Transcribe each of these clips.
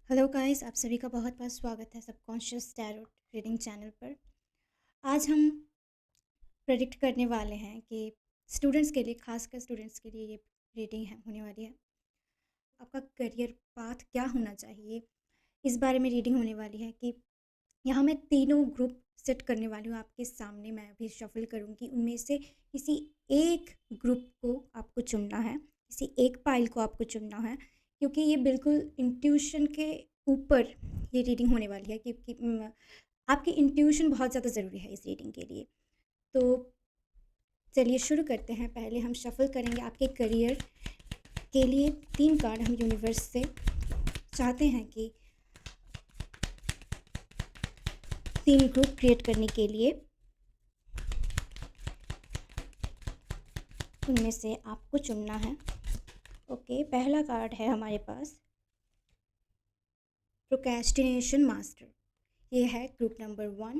Hello guys, आप सभी का बहुत बहुत स्वागत है सबकॉन्शियस टैरोट रीडिंग चैनल पर। आज हम प्रेडिक्ट करने वाले हैं कि स्टूडेंट्स के लिए, खासकर स्टूडेंट्स के लिए ये रीडिंग है होने वाली है। आपका करियर पाथ क्या होना चाहिए, इस बारे में रीडिंग होने वाली है। कि यहाँ मैं तीनों ग्रुप सेट करने वाली हूँ आपके सामने। मैं अभी शफल करूँगी, उनमें से किसी एक ग्रुप को आपको चुनना है, किसी एक पाइल को आपको चुनना है, क्योंकि ये बिल्कुल इंट्यूशन के ऊपर ये रीडिंग होने वाली है। क्योंकि आपकी इंट्यूशन बहुत ज़्यादा ज़रूरी है इस रीडिंग के लिए। तो चलिए शुरू करते हैं। पहले हम शफल करेंगे आपके करियर के लिए 3 कार्ड। हम यूनिवर्स से चाहते हैं कि 3 ग्रुप क्रिएट करने के लिए उनमें से आपको चुनना है। ओके, पहला कार्ड है हमारे पास प्रोक्रेस्टिनेशन मास्टर। ये है ग्रुप नंबर 1।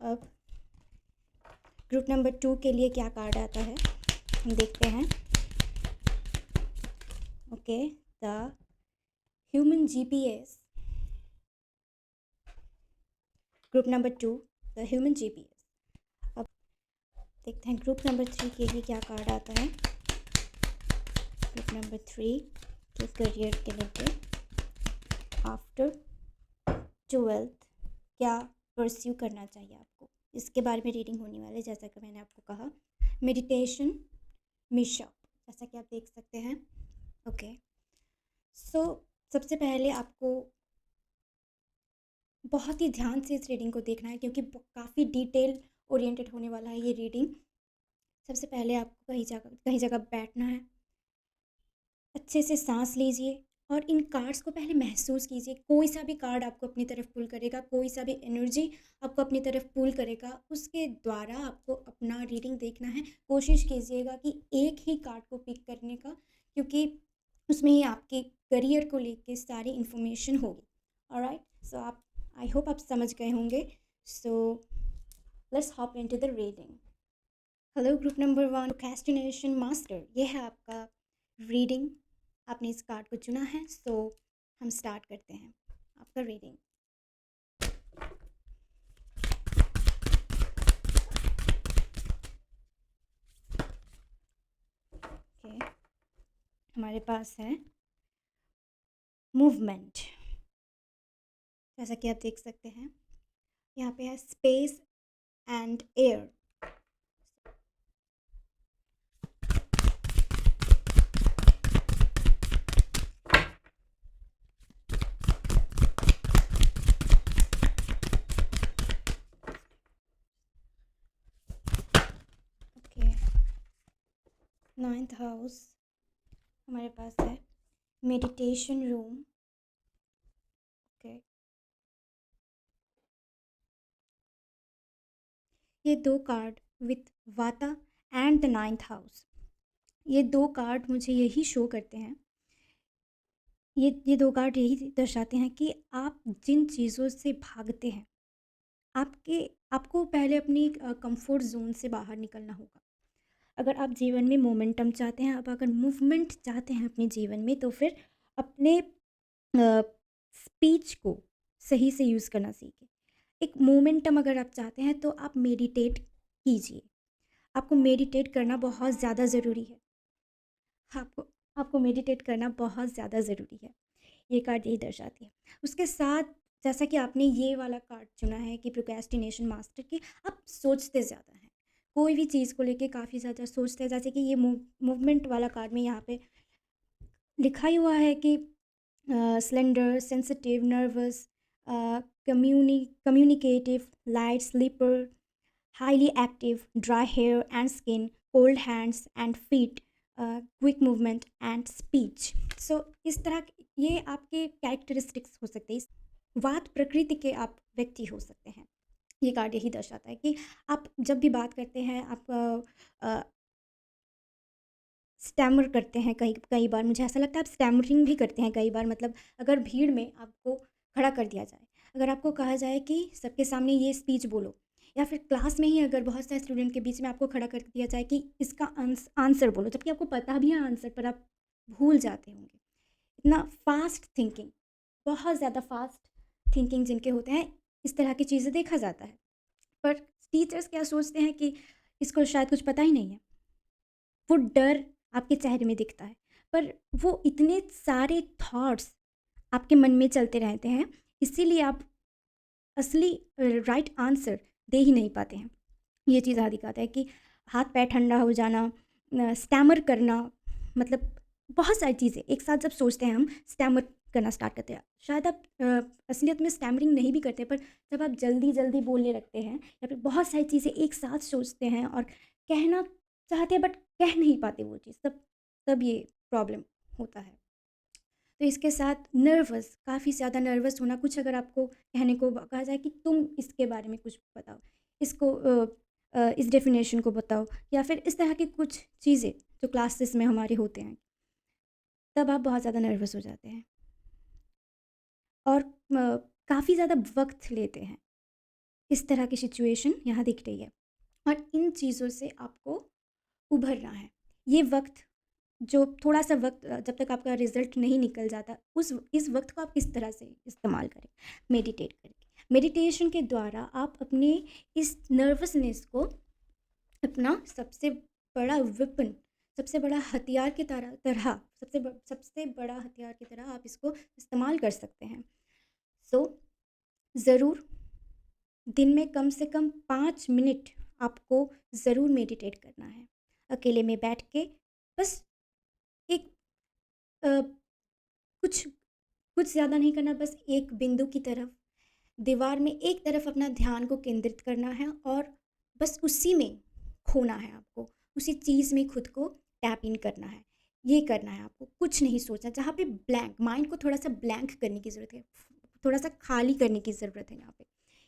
अब ग्रुप नंबर 2 के लिए क्या कार्ड आता है हम देखते हैं। Okay, the human GPS. Group number 2, the human GPS. अब देखते हैं ग्रुप नंबर 3 के लिए क्या कार्ड आता है। ग्रुप नंबर 3 के करियर के लिए आफ्टर 12th क्या परस्यू करना चाहिए आपको, इसके बारे में रीडिंग होने वाली है। जैसा कि मैंने आपको कहा, मेडिटेशन मिशअप, जैसा कि आप देख सकते हैं। ओके, सो सबसे पहले आपको बहुत ही ध्यान से इस रीडिंग को देखना है, क्योंकि काफ़ी डिटेल ओरिएंटेड होने वाला है ये रीडिंग। सबसे पहले आपको कहीं जगह बैठना है, अच्छे से सांस लीजिए और इन कार्ड्स को पहले महसूस कीजिए। कोई सा भी कार्ड आपको अपनी तरफ पुल करेगा, कोई सा भी एनर्जी आपको अपनी तरफ पुल करेगा, उसके द्वारा आपको अपना रीडिंग देखना है। कोशिश कीजिएगा कि एक ही कार्ड को पिक करने का, क्योंकि उसमें ही आपके करियर को लेके सारी इन्फॉर्मेशन होगी। ऑलराइट, सो आप, आई होप आप समझ गए होंगे। So let's hop into the reading. Hello group number 1, procrastination master. ये है आपका रीडिंग। आपने इस कार्ड को चुना है, सो हम स्टार्ट करते हैं आपका रीडिंग। ओके, हमारे पास है मूवमेंट। जैसा कि आप देख सकते हैं, यहाँ पे है space and air. Okay, 9th house हमारे पास है मेडिटेशन रूम। ओके, ये 2 कार्ड विथ वाता एंड द 9th हाउस, ये 2 कार्ड मुझे यही शो करते हैं। ये 2 कार्ड यही दर्शाते हैं कि आप जिन चीज़ों से भागते हैं, आपको पहले अपनी कंफर्ट जोन से बाहर निकलना होगा। अगर आप जीवन में मोमेंटम चाहते हैं, आप अगर मूवमेंट चाहते हैं अपने जीवन में, तो फिर अपने स्पीच को सही से यूज़ करना सीखें। एक मोमेंटम अगर आप चाहते हैं तो आप मेडिटेट कीजिए। आपको मेडिटेट करना बहुत ज़्यादा ज़रूरी है। आपको आपको मेडिटेट करना बहुत ज़्यादा ज़रूरी है, ये कार्ड यही दर्शाती है। उसके साथ, जैसा कि आपने ये वाला कार्ड चुना है कि प्रोक्रेस्टिनेशन मास्टर, की आप सोचते ज़्यादा हैं, कोई भी चीज़ को लेके काफ़ी ज़्यादा सोचते हैं। जैसे कि ये मूवमेंट वाला कार्ड में यहाँ पे लिखा ही हुआ है कि slender, sensitive, nervous, communicative, light sleeper, highly active, dry hair and skin, cold hands and feet, quick movement and speech. So इस तरह ये आपके कैरेक्टरिस्टिक्स हो सकते हैं। वात प्रकृति के आप व्यक्ति हो सकते हैं। ये कार्ड यही दर्शाता है कि आप जब भी बात करते हैं, आप स्टैमर करते हैं। कई कई बार मुझे ऐसा लगता है आप स्टैमरिंग भी करते हैं कई बार। मतलब अगर भीड़ में आपको खड़ा कर दिया जाए, अगर आपको कहा जाए कि सबके सामने ये स्पीच बोलो, या फिर क्लास में ही अगर बहुत सारे स्टूडेंट के बीच में आपको खड़ा कर दिया जाए कि इसका आंसर बोलो, जबकि आपको पता भी है आंसर, पर आप भूल जाते होंगे। इतना फास्ट थिंकिंग, बहुत ज़्यादा फास्ट थिंकिंग जिनके होते हैं, इस तरह की चीज़ें देखा जाता है। पर टीचर्स क्या सोचते हैं कि इसको शायद कुछ पता ही नहीं है। वो डर आपके चेहरे में दिखता है, पर वो इतने सारे थॉट्स आपके मन में चलते रहते हैं, इसीलिए आप असली राइट आंसर दे ही नहीं पाते हैं। ये चीज़ ज़्यादा दिखाता है कि हाथ पैर ठंडा हो जाना, स्टैमर करना, मतलब बहुत सारी चीज़ें एक साथ जब सोचते हैं हम स्टैमर करना स्टार्ट करते हैं। शायद आप असलियत में स्टैमरिंग नहीं भी करते, पर जब आप जल्दी जल्दी बोलने लगते हैं या फिर बहुत सारी चीज़ें एक साथ सोचते हैं और कहना चाहते हैं बट कह नहीं पाते वो चीज़, तब तब ये प्रॉब्लम होता है। तो इसके साथ नर्वस, काफ़ी ज़्यादा नर्वस होना, कुछ अगर आपको कहने को कहा जाए कि तुम इसके बारे में कुछ बताओ, इसको इस डेफिनेशन को बताओ, या फिर इस तरह की कुछ चीज़ें जो क्लासेस में हमारे होते हैं, तब आप बहुत ज़्यादा नर्वस हो जाते हैं और काफ़ी ज़्यादा वक्त लेते हैं। इस तरह की सिचुएशन यहाँ दिख रही है और इन चीज़ों से आपको उभरना है। ये वक्त, जो थोड़ा-सा वक़्त जब तक आपका रिज़ल्ट नहीं निकल जाता, उस इस वक़्त को आप किस तरह से इस्तेमाल करें? मेडिटेट करके। मेडिटेशन के द्वारा आप अपने इस नर्वसनेस को अपना सबसे बड़ा वेपन, सबसे बड़ा हथियार की तरह सबसे बड़ा हथियार की तरह आप इसको इस्तेमाल कर सकते हैं। सो ज़रूर दिन में कम से कम 5 मिनट आपको ज़रूर मेडिटेट करना है। अकेले में बैठ के बस एक अ, कुछ कुछ ज़्यादा नहीं करना, बस एक बिंदु की तरफ, दीवार में एक तरफ अपना ध्यान को केंद्रित करना है और बस उसी में खोना है आपको, उसी चीज़ में खुद को टैप इन करना है। ये करना है आपको, कुछ नहीं सोचना, जहाँ पे ब्लैंक माइंड को थोड़ा-सा ब्लैंक करने की ज़रूरत है, थोड़ा-सा खाली करने की ज़रूरत है यहाँ पे,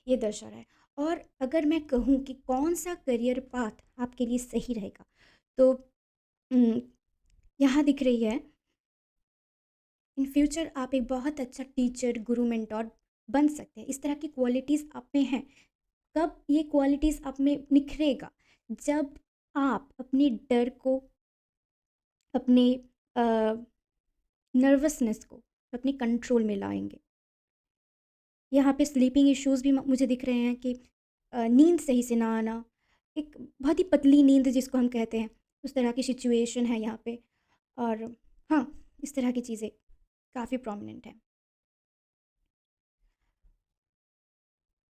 ये दर्शा रहा है। और अगर मैं कहूँ कि कौन-सा करियर पाथ आपके लिए सही रहेगा, तो उम, यहाँ दिख रही है, इन फ्यूचर आप एक बहुत अच्छा टीचर, गुरु, मेंटोर बन सकते हैं। इस तरह की क्वालिटीज़ आप में हैं। कब ये क्वालिटीज़ आप में निखरेगा? जब आप अपने डर को, अपने अ, नर्वसनेस को अपने कंट्रोल में लाएँगे। यहाँ पे स्लीपिंग इश्यूज़ भी मुझे दिख रहे हैं कि नींद सही से ना आना, एक बहुत ही पतली नींद जिसको हम कहते हैं, उस तरह की सिचुएशन है यहाँ पे। और हाँ, इस तरह की चीज़ें काफ़ी प्रोमिनेंट हैं।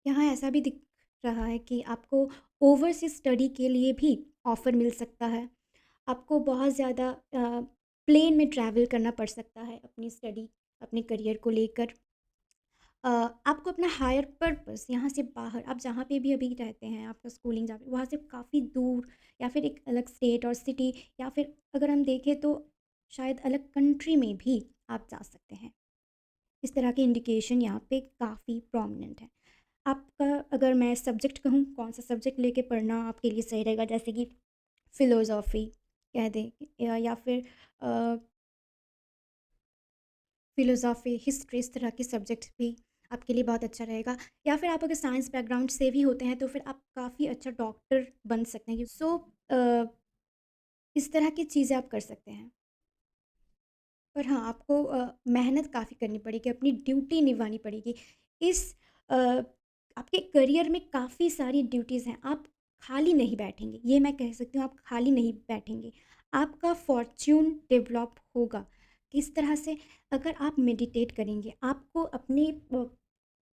यहाँ ऐसा भी दिख रहा है कि आपको ओवरसीज़ स्टडी के लिए भी ऑफ़र मिल सकता है। आपको बहुत ज़्यादा प्लेन में ट्रैवल करना पड़ सकता है अपनी स्टडी, अपने करियर को लेकर। आपको अपना हायर पर्पस यहाँ से बाहर, आप जहाँ पे भी अभी रहते हैं, आपका स्कूलिंग जहाँ पे, वहाँ से काफ़ी दूर, या फिर एक अलग स्टेट और सिटी, या फिर अगर हम देखें तो शायद अलग कंट्री में भी आप जा सकते हैं। इस तरह की इंडिकेशन यहाँ पे काफ़ी प्रोमिनेंट है। आपका, अगर मैं सब्जेक्ट कहूँ, कौन सा सब्जेक्ट लेके पढ़ना आपके लिए सही रहेगा, जैसे कि फ़िलोज़ॉफ़ी कह दें, या फिर अ, फ़िलोज़ॉफ़ी, हिस्ट्री, इस तरह के सब्जेक्ट्स भी आपके लिए बहुत अच्छा रहेगा। या फिर आप अगर साइंस बैकग्राउंड से भी होते हैं, तो फिर आप काफ़ी अच्छा डॉक्टर बन सकते हैं। सो इस तरह की चीज़ें आप कर सकते हैं। पर हाँ, आपको मेहनत काफ़ी करनी पड़ेगी, अपनी ड्यूटी निभानी पड़ेगी। इस अ, आपके करियर में काफ़ी सारी ड्यूटीज़ हैं, आप खाली नहीं बैठेंगे, ये मैं कह सकती हूँ, आप खाली नहीं बैठेंगे। आपका फ़ॉर्च्यून डेवलप होगा। किस तरह से? अगर आप मेडिटेट करेंगे, आपको अपनी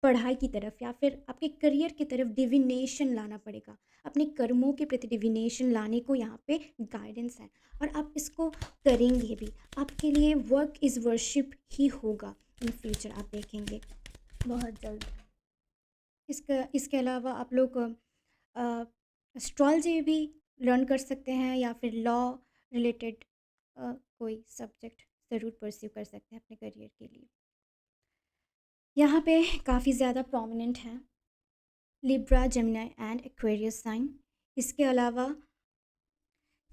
पढ़ाई की तरफ या फिर आपके करियर की तरफ डिविनेशन लाना पड़ेगा। अपने कर्मों के प्रति डिविनेशन लाने को यहाँ पे गाइडेंस है, और आप इसको करेंगे भी। आपके लिए वर्क इज़ वर्शिप ही होगा इन फ्यूचर, आप देखेंगे बहुत जल्द। इसके अलावा आप लोग एस्ट्रोलॉजी भी लर्न कर सकते हैं, या फिर लॉ रिलेटेड कोई सब्जेक्ट ज़रूर परस्यू कर सकते हैं अपने करियर के लिए। यहाँ पे काफ़ी ज़्यादा प्रोमिनेंट हैं Libra, Gemini and Aquarius sign. इसके अलावा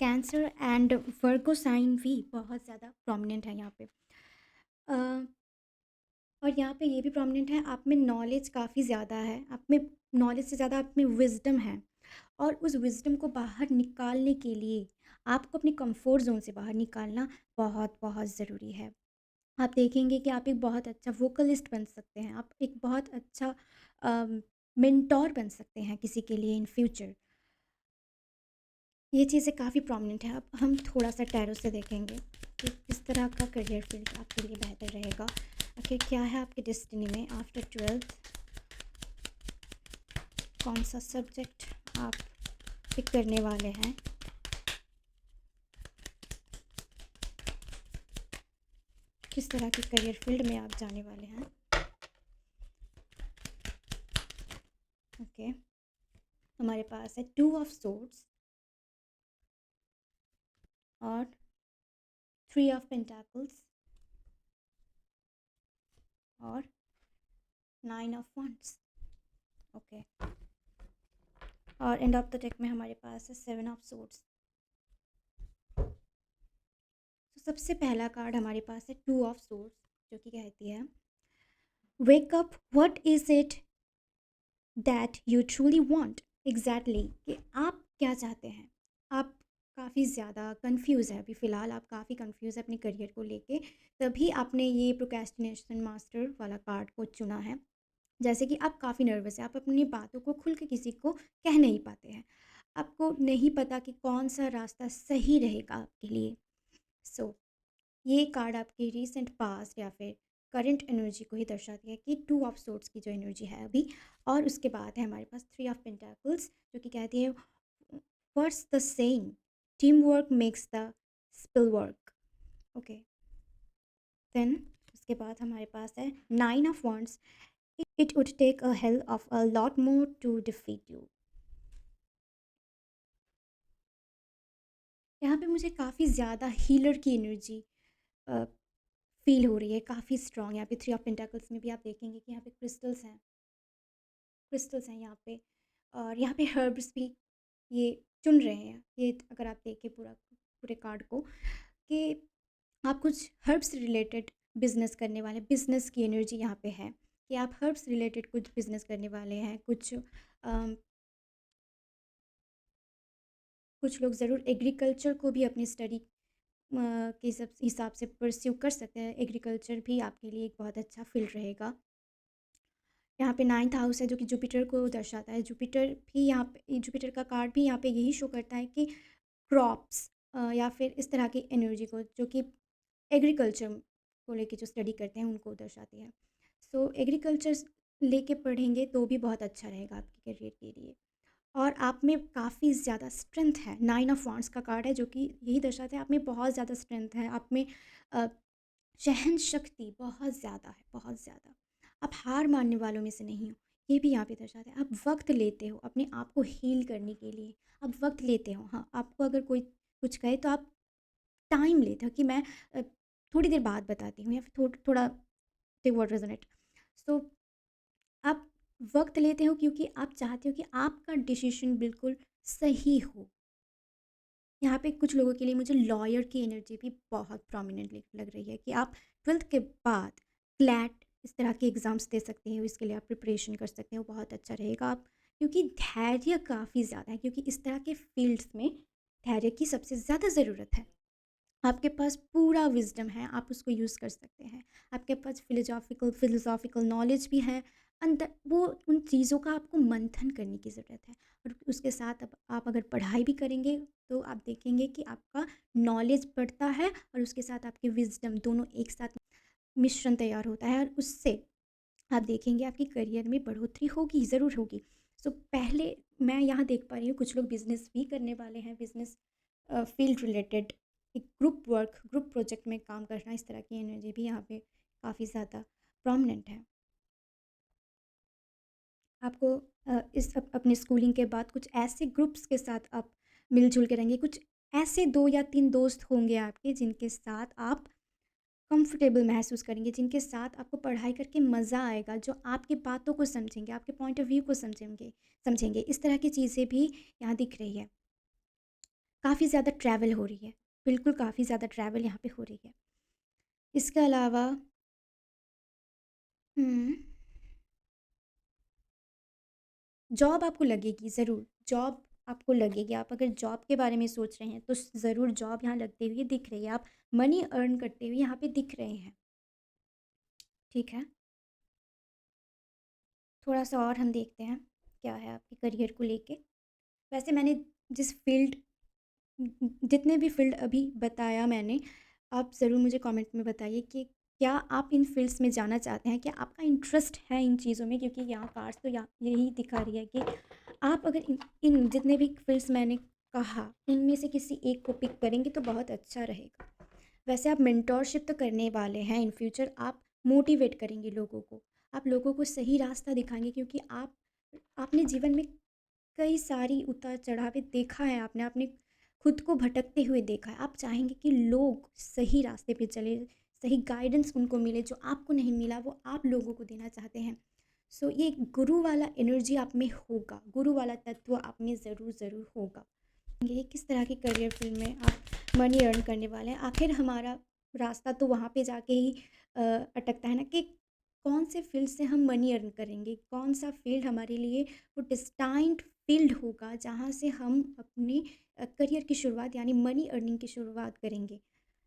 कैंसर एंड वर्गो साइन भी बहुत ज़्यादा प्रोमिनेंट है यहाँ पे। अ, और यहाँ पे ये भी प्रोमिनेंट है, आप में नॉलेज काफ़ी ज़्यादा है, आप में नॉलेज से ज़्यादा आप में विज़डम है, और उस विज़डम को बाहर निकालने के लिए आपको अपनी कंफर्ट ज़ोन से बाहर निकालना बहुत बहुत ज़रूरी है। आप देखेंगे कि आप एक बहुत अच्छा वोकलिस्ट बन सकते हैं, आप एक बहुत अच्छा मेंटोर बन सकते हैं किसी के लिए इन फ्यूचर। ये चीज़ें काफ़ी प्रोमिनेंट है। अब हम थोड़ा सा टैरो से देखेंगे कि किस तरह का करियर फील्ड आपके लिए बेहतर रहेगा। आखिर क्या है आपके डेस्टिनी में आफ्टर 12th, कौन सा सब्जेक्ट आप पिक करने वाले हैं। किस तरह की करियर फील्ड में आप जाने वाले हैं। ओके, हमारे पास है 2 ऑफ सोर्ड्स और 3 ऑफ पेंटाकल्स और 9 ऑफ wands। ओके, और एंड ऑफ द डेक में हमारे पास है 7 ऑफ सोर्ड्स। तो सबसे पहला कार्ड हमारे पास है 2 ऑफ सोर्ड्स, जो कि कहती है wake up, what is it that you truly want. Exactly कि आप क्या चाहते हैं। आप काफ़ी ज़्यादा कंफ्यूज है अभी फ़िलहाल, आप काफ़ी कंफ्यूज है अपने करियर को लेके, तभी आपने ये प्रोक्रेस्टिनेशन मास्टर वाला कार्ड को चुना है। जैसे कि आप काफ़ी नर्वस है, आप अपनी बातों को खुल के किसी को कह नहीं पाते हैं, आपको नहीं पता कि कौन सा रास्ता सही रहेगा आपके लिए। सो ये कार्ड आपकी रीसेंट पास्ट या फिर करंट एनर्जी को ही दर्शाती है कि 2 ऑफ सोर्ड्स की जो एनर्जी है अभी। और उसके बाद है हमारे पास 3 ऑफ पेंटाकल्स, जो कि कहती है what's the saying, team work makes the spill work. Okay, then उसके बाद हमारे पास है 9 of wands, it would take a hell of a lot more to defeat you. यहाँ पे मुझे काफ़ी ज़्यादा हीलर की एनर्जी फील हो रही है, काफ़ी स्ट्रॉन्ग। यहाँ पे 3 ऑफ पेंटाकल्स में भी आप देखेंगे कि यहाँ पे क्रिस्टल्स हैं यहाँ पे, और यहाँ पे हर्ब्स भी ये चुन रहे हैं। ये अगर आप देखें पूरे कार्ड को, कि आप कुछ हर्ब्स रिलेटेड बिजनेस करने वाले, बिजनेस की एनर्जी यहाँ पे है कि आप हर्ब्स रिलेटेड कुछ बिजनेस करने वाले हैं। कुछ लोग ज़रूर एग्रीकल्चर को भी अपनी स्टडी के हिसाब से परस्यू कर सकते हैं। एग्रीकल्चर भी आपके लिए एक बहुत अच्छा फील्ड रहेगा। यहाँ पे 9th हाउस है जो कि जुपिटर को दर्शाता है। जुपिटर भी यहाँ पे, जुपिटर का कार्ड भी यहाँ पे यही शो करता है कि क्रॉप्स या फिर इस तरह की एनर्जी को, जो कि एग्रीकल्चर को लेके जो स्टडी करते हैं उनको दर्शाती है। सो एग्रीकल्चर लेके पढ़ेंगे तो भी बहुत अच्छा रहेगा आपके करियर के लिए। और आप में काफ़ी ज़्यादा स्ट्रेंथ है। 9 ऑफ wands का कार्ड है जो कि यही दर्शाता है आप में बहुत ज़्यादा स्ट्रेंथ है, आप में अ, सहन शक्ति बहुत ज़्यादा है, बहुत ज़्यादा। आप हार मानने वालों में से नहीं हो, ये भी यहाँ पे दर्शाता है। आप वक्त लेते हो अपने आप को हील करने के लिए, आप वक्त लेते हो। हाँ, आपको अगर कोई कुछ कहे तो आप टाइम लेते हो कि मैं अ, थोड़ी देर बाद बताती हूँ, या फिर थोड़ा टेक व्हाट रेजोनेट। सो आप वक्त लेते हो क्योंकि आप चाहते हो कि आपका डिसीजन बिल्कुल सही हो। यहाँ पे कुछ लोगों के लिए मुझे लॉयर की एनर्जी भी बहुत प्रोमिनेंट लग रही है कि आप 12th के बाद क्लैट इस तरह के एग्ज़ाम्स दे सकते हो, इसके लिए आप प्रिपरेशन कर सकते हो, बहुत अच्छा रहेगा आप। क्योंकि धैर्य काफ़ी ज़्यादा है, क्योंकि इस तरह के फील्ड्स में धैर्य की सबसे ज़्यादा ज़रूरत है। आपके पास पूरा विज़डम है, आप उसको यूज़ कर सकते हैं। आपके पास फ़िलोसॉफ़िकल नॉलेज भी है। अंदर वो उन चीज़ों का आपको मंथन करने की ज़रूरत है। और उसके साथ अब आप अगर पढ़ाई भी करेंगे तो आप देखेंगे कि आपका नॉलेज बढ़ता है और उसके साथ आपकी विज़डम, दोनों एक साथ मिश्रण तैयार होता है, और उससे आप देखेंगे आपकी करियर में बढ़ोतरी होगी, ज़रूर होगी। सो पहले मैं यहाँ देख पा रही हूँ कुछ लोग बिज़नेस भी करने वाले हैं, बिज़नेस फील्ड रिलेटेड एक ग्रुप वर्क, ग्रुप प्रोजेक्ट में काम करना, इस तरह की एनर्जी भी यहाँ पे काफ़ी ज़्यादा प्रोमिनेंट है। आपको अपने स्कूलिंग के बाद कुछ ऐसे ग्रुप्स के साथ आप मिलजुल के रहेंगे, कुछ ऐसे 2 या 3 दोस्त होंगे आपके जिनके साथ आप कंफर्टेबल महसूस करेंगे, जिनके साथ आपको पढ़ाई करके मज़ा आएगा, जो आपकी बातों को समझेंगे, आपके पॉइंट ऑफ व्यू को समझेंगे। इस तरह की चीज़ें भी यहाँ दिख रही है। काफ़ी ज़्यादा ट्रैवल हो रही है, बिल्कुल काफ़ी ज़्यादा ट्रैवल यहाँ पे हो रही है। इसके अलावा हुँ, जॉब आपको लगेगी ज़रूर, जॉब आपको लगेगी। आप अगर जॉब के बारे में सोच रहे हैं तो ज़रूर जॉब यहाँ लगते हुए दिख रही है, आप मनी अर्न करते हुए यहाँ पे दिख रहे हैं। ठीक है, थोड़ा-सा और हम देखते हैं, क्या है आपके करियर को लेके। वैसे मैंने जिस फ़ील्ड जितने भी फ़ील्ड अभी बताया मैंने, आप ज़रूर मुझे कमेंट में बताइए कि क्या आप इन फ़ील्ड्स में जाना चाहते हैं? क्या आपका इंटरेस्ट है इन चीज़ों में? क्योंकि यहाँ कार्ड्स तो यही दिखा रही है कि आप अगर इन इन जितने भी फ़ील्ड्स मैंने कहा, इनमें से किसी एक को पिक करेंगे तो बहुत अच्छा रहेगा। वैसे आप मेंटोरशिप तो करने वाले हैं इन फ्यूचर, आप मोटिवेट करेंगे लोगों को, आप लोगों को सही रास्ता दिखाएँगे, क्योंकि आपने जीवन में कई सारी उतार-चढ़ावें देखा है, आपने खुद को भटकते हुए देखा है। आप चाहेंगे कि लोग सही रास्ते पे चले, सही गाइडेंस उनको मिले, जो आपको नहीं मिला वो आप लोगों को देना चाहते हैं। सो ये गुरु वाला एनर्जी आप में होगा, गुरु वाला तत्व आप में ज़रूर होगा। ये किस तरह के करियर फील्ड में आप मनी अर्न करने वाले हैं? आखिर हमारा रास्ता तो वहाँ पे जाके ही अटकता है ना, कि कौन से फील्ड से हम मनी अर्न करेंगे, कौन सा फील्ड हमारे लिए वो डिस्टाइंड फील्ड होगा जहाँ से हम अपनी करियर की शुरुआत यानी मनी अर्निंग की शुरुआत करेंगे, है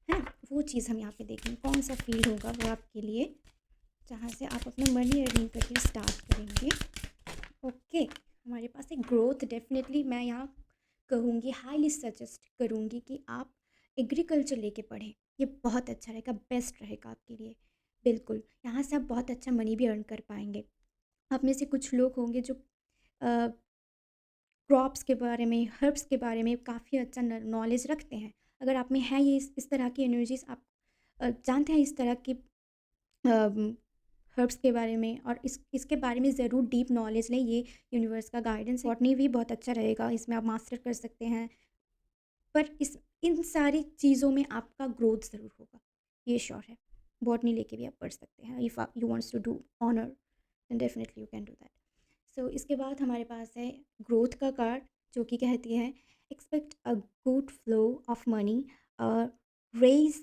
ना? वो चीज़ हम यहाँ पे देखेंगे, कौन सा फील्ड होगा वो आपके लिए, जहाँ से आप अपना मनी अर्निंग करियर स्टार्ट करेंगे। ओके, हमारे पास एक ग्रोथ, डेफिनेटली मैं यहाँ कहूँगी, हाईली सजेस्ट करूँगी कि आप एग्रीकल्चर लेके पढ़ें। ये बहुत अच्छा रहेगा, बेस्ट रहेगा आपके लिए। बिल्कुल, यहाँ से आप बहुत अच्छा मनी भी अर्न कर पाएँगे। आप में से कुछ लोग होंगे जो क्रॉप्स के बारे में, हर्ब्स के बारे में काफ़ी अच्छा न नॉलेज रखते हैं। अगर आप में है ये इस तरह की एनर्जीज़, आप जानते हैं इस तरह की हर्ब्स के बारे में, और इसके बारे में ज़रूर डीप नॉलेज लें। ये यूनिवर्स का गाइडेंस है। बॉटनी भी बहुत अच्छा रहेगा, इसमें आप मास्टर कर सकते हैं। पर इस इन सारी चीज़ों में आपका ग्रोथ ज़रूर होगा, ये श्योर है। बॉटनी लेके भी आप पढ़ सकते हैं। If you wants to do honour, then definitely you can do that. So इसके बाद हमारे पास है ग्रोथ का कार्ड, जो कि कहती है expect a good flow of money, raise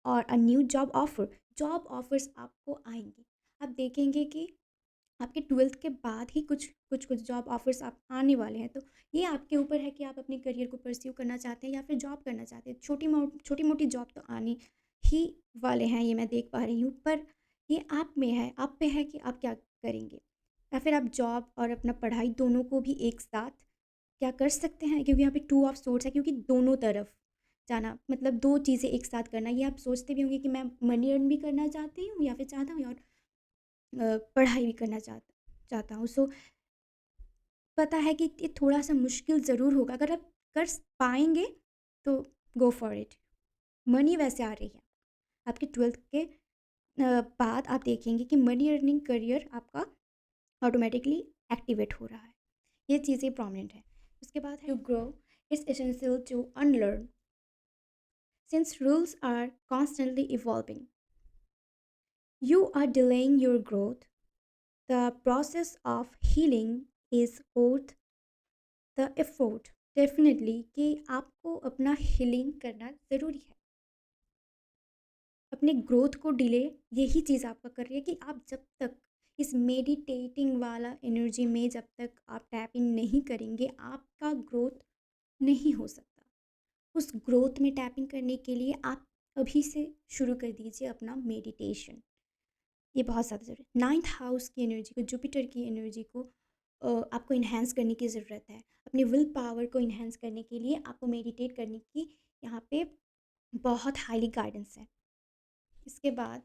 और a new job offer. Job offers आपको आएँगी। आप देखेंगे कि आपके 12th के बाद ही कुछ जॉब ऑफ़र्स आप आने वाले हैं। तो ये आपके ऊपर है कि आप अपने करियर को परस्यू करना चाहते हैं या फिर जॉब करना चाहते हैं। छोटी-मोटी जॉब तो आनी ही वाले हैं, ये मैं देख पा रही हूँ। पर ये आप में है, आप पे है कि आप क्या करेंगे। या फिर आप जॉब और अपना पढ़ाई दोनों को भी एक साथ क्या कर सकते हैं, क्योंकि यहाँ पे 2 ऑफ सोर्ड्स है, क्योंकि दोनों तरफ जाना मतलब 2 चीज़ें एक साथ करना। ये आप सोचते भी होंगे कि मैं मनी अर्न भी करना चाहती हूँ या फिर चाहता हूँ, और पढ़ाई भी करना चाहता हूँ। सो पता है कि ये थोड़ा-सा मुश्किल ज़रूर होगा। अगर आप कर पाएँगे तो गो फॉर इट। मनी वैसे आ रही है। आपके 12th के बाद आप देखेंगे कि मनी अर्निंग करियर आपका ऑटोमेटिकली एक्टिवेट हो रहा है। ये चीज़ें प्रोमिनेंट है। उसके बाद है to grow, it's essential to unlearn since rules are constantly evolving. You are delaying your growth. The process of healing is worth the effort. Definitely कि आपको अपना हीलिंग करना ज़रूरी है। अपने ग्रोथ को डिले यही चीज़ आपका कर रही है कि आप जब तक इस मेडिटेटिंग वाला एनर्जी में जब तक आप टैप इन नहीं करेंगे, आपका ग्रोथ नहीं हो सकता। उस ग्रोथ में टैप इन करने के लिए आप अभी से शुरू कर दीजिए अपना मेडिटेशन। ये बहुत ज़्यादा ज़रूरी है। 9th हाउस की एनर्जी को, जुपिटर की एनर्जी को आपको इन्हांस करने की ज़रूरत है। अपने विल पावर को इन्हांस करने के लिए आपको मेडिटेट करने की यहाँ पे बहुत हाईली गाइडेंस है। इसके बाद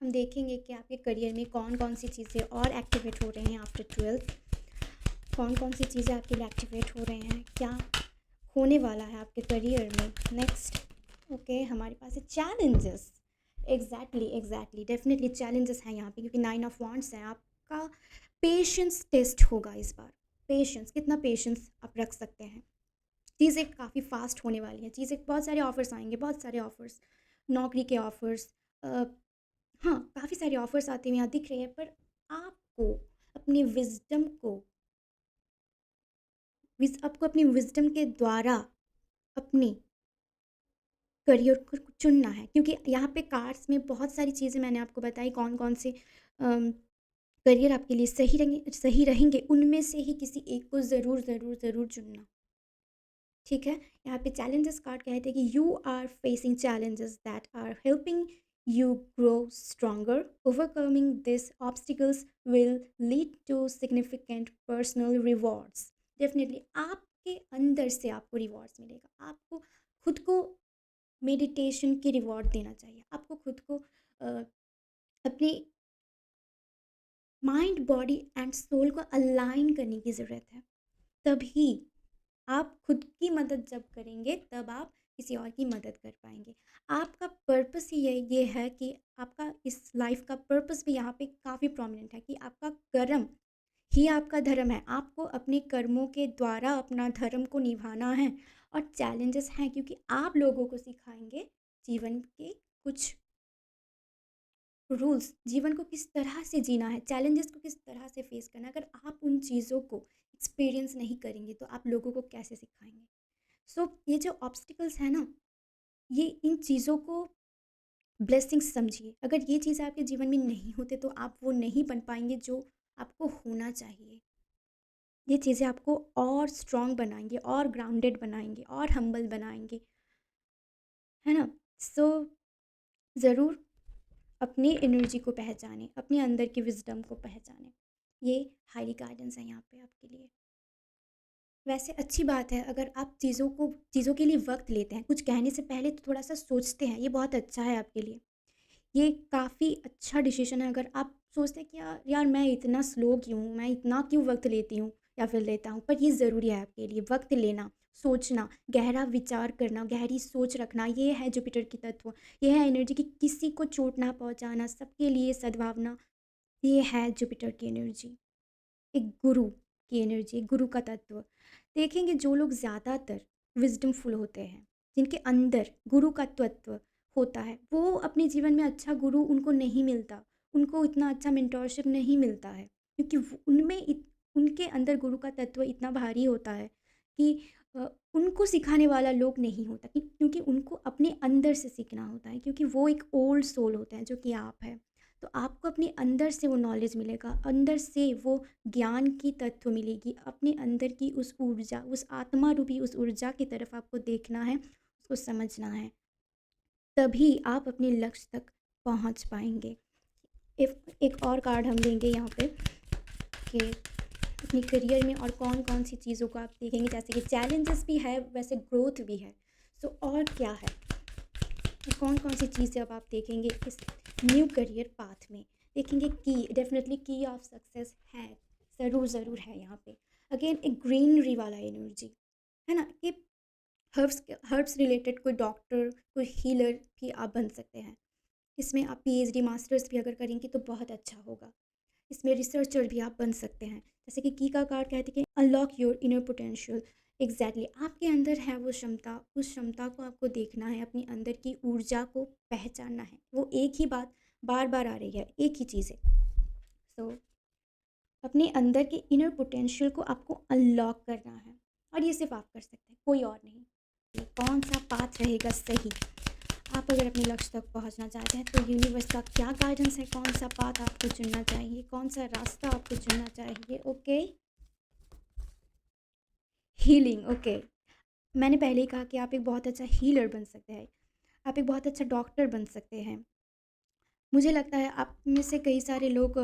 हम देखेंगे कि आपके करियर में कौन-कौन सी चीज़ें और एक्टिवेट हो रही हैं आफ्टर 12th। कौन-कौन सी चीज़ें आपके लिए एक्टिवेट हो रहे हैं, क्या होने वाला है आपके करियर में नेक्स्ट। ओके, हमारे पास है चैलेंजेस। एग्जैक्टली डेफिनेटली चैलेंजेस हैं यहाँ पे, क्योंकि 9 ऑफ वांड्स हैं। आपका पेशेंस टेस्ट होगा इस बार। पेशेंस, कितना पेशेंस आप रख सकते हैं। चीज़ें काफ़ी फास्ट होने वाली हैं, चीज़ें बहुत सारे ऑफ़र्स आएंगे, बहुत सारे ऑफ़र्स, नौकरी के ऑफ़र्स, हाँ काफ़ी सारे ऑफ़र्स आते हुए यहाँ दिख रहे हैं। पर आपको अपने विजडम को आपको अपनी विजडम के द्वारा अपनी करियर को चुनना है, क्योंकि यहाँ पे कार्ड्स में बहुत सारी चीज़ें मैंने आपको बताई कौन कौन से करियर आपके लिए सही रहेंगे, उनमें से ही किसी एक को ज़रूर चुनना। ठीक है, यहाँ पे चैलेंजेस कार्ड कहते हैं कि you are facing challenges that are helping you grow stronger. Overcoming these obstacles will lead to significant personal rewards. Definitely आपके अंदर से आपको रिवॉर्ड्स मिलेगा। आपको खुद को मेडिटेशन की रिवॉर्ड देना चाहिए। आपको खुद को अपनी माइंड बॉडी एंड सोल को अलाइन करने की ज़रूरत है। तभी आप खुद की मदद जब करेंगे तब आप किसी और की मदद कर पाएंगे। आपका पर्पस ही ये है कि आपका इस लाइफ का पर्पस भी यहाँ पे काफ़ी प्रोमिनेंट है कि आपका कर्म ही आपका धर्म है। आपको अपने कर्मों के द्वारा अपना धर्म को निभाना है। और चैलेंजेस हैं क्योंकि आप लोगों को सिखाएंगे जीवन के कुछ रूल्स, जीवन को किस तरह से जीना है, चैलेंजेस को किस तरह से फेस करना है। अगर आप उन चीज़ों को एक्सपीरियंस नहीं करेंगे तो आप लोगों को कैसे सिखाएंगे। ये जो ऑब्स्टिकल्स हैं ना, ये इन चीज़ों को ब्लेसिंग्स समझिए। अगर ये चीज़ आपके जीवन में नहीं होते तो आप वो नहीं बन पाएंगे जो आपको होना चाहिए। ये चीज़ें आपको और स्ट्रॉन्ग बनाएंगे, और ग्राउंडेड बनाएंगे, और हम्बल बनाएंगे, है ना। सो ज़रूर अपनी एनर्जी को पहचानें, अपने अंदर की विजडम को पहचानें। ये हाईली गाइडेंस है यहाँ पे आपके लिए। वैसे अच्छी बात है अगर आप चीज़ों के लिए वक्त लेते हैं, कुछ कहने से पहले तो थोड़ा सा सोचते हैं, ये बहुत अच्छा है आपके लिए। ये काफ़ी अच्छा डिसीजन है अगर आप सोचते हैं कि यार यार मैं इतना स्लो क्यों हूँ, मैं इतना क्यों वक्त लेती हूँ या फिर लेता हूँ। पर ये ज़रूरी है आपके लिए वक्त लेना, सोचना, गहरा विचार करना, गहरी सोच रखना। ये है जुपिटर की तत्व। ये है एनर्जी की किसी को चोट ना पहुँचाना, सबके लिए सद्भावना। ये है जुपिटर की एनर्जी, एक गुरु की एनर्जी, एक गुरु का तत्व। देखेंगे जो लोग ज़्यादातर विजडमफुल होते हैं, जिनके अंदर गुरु का तत्व होता है, वो अपने जीवन में अच्छा गुरु उनको नहीं मिलता, उनको इतना अच्छा मेंटोरशिप नहीं मिलता है क्योंकि उनके अंदर गुरु का तत्व इतना भारी होता है कि उनको सिखाने वाला लोग नहीं होता क्योंकि उनको अपने अंदर से सीखना होता है, क्योंकि वो एक ओल्ड सोल होते हैं जो कि आप है। तो आपको अपने अंदर से वो नॉलेज मिलेगा, अंदर से वो ज्ञान की तत्व मिलेगी, अपने अंदर की उस ऊर्जा, उस आत्मा रूपी उस ऊर्जा की तरफ आपको देखना है, उसको समझना है। तभी आप अपने लक्ष्य तक पहुंच पाएंगे। एक और कार्ड हम लेंगे यहाँ पे कि अपने करियर में और कौन कौन सी चीज़ों को आप देखेंगे। जैसे कि चैलेंजेस भी है, वैसे ग्रोथ भी है। और क्या है, कौन कौन सी चीज़ें अब आप देखेंगे इस न्यू करियर पाथ में। देखेंगे की डेफिनेटली की ऑफ सक्सेस है, ज़रूर है यहाँ पे। अगेन एक ग्रीनरी वाला एनर्जी है ना, कि हर्ब्स रिलेटेड कोई डॉक्टर, कोई हीलर भी आप बन सकते हैं। इसमें आप पीएचडी मास्टर्स भी अगर करेंगे तो बहुत अच्छा होगा। इसमें रिसर्चर भी आप बन सकते हैं। जैसे कि की का कार्ड कहते हैं कि unlock your inner potential. Exactly आपके अंदर है वो क्षमता, उस क्षमता को आपको देखना है, अपने अंदर की ऊर्जा को पहचानना है। वो एक ही बात बार बार आ रही है, एक ही चीज़ है। अपने अंदर के इनर पोटेंशियल को आपको अनलॉक करना है, और ये सिर्फ आप कर सकते हैं, कोई और नहीं। कौन सा पाथ रहेगा सही, आप अगर अपने लक्ष्य तक पहुंचना चाहते हैं तो यूनिवर्स का क्या गाइडेंस है, कौन सा पाथ आपको चुनना चाहिए, कौन सा रास्ता आपको चुनना चाहिए। Okay, healing. ओके, मैंने पहले ही कहा कि आप एक बहुत अच्छा हीलर बन सकते हैं, आप एक बहुत अच्छा डॉक्टर बन सकते हैं। मुझे लगता है आप में से कई सारे लोग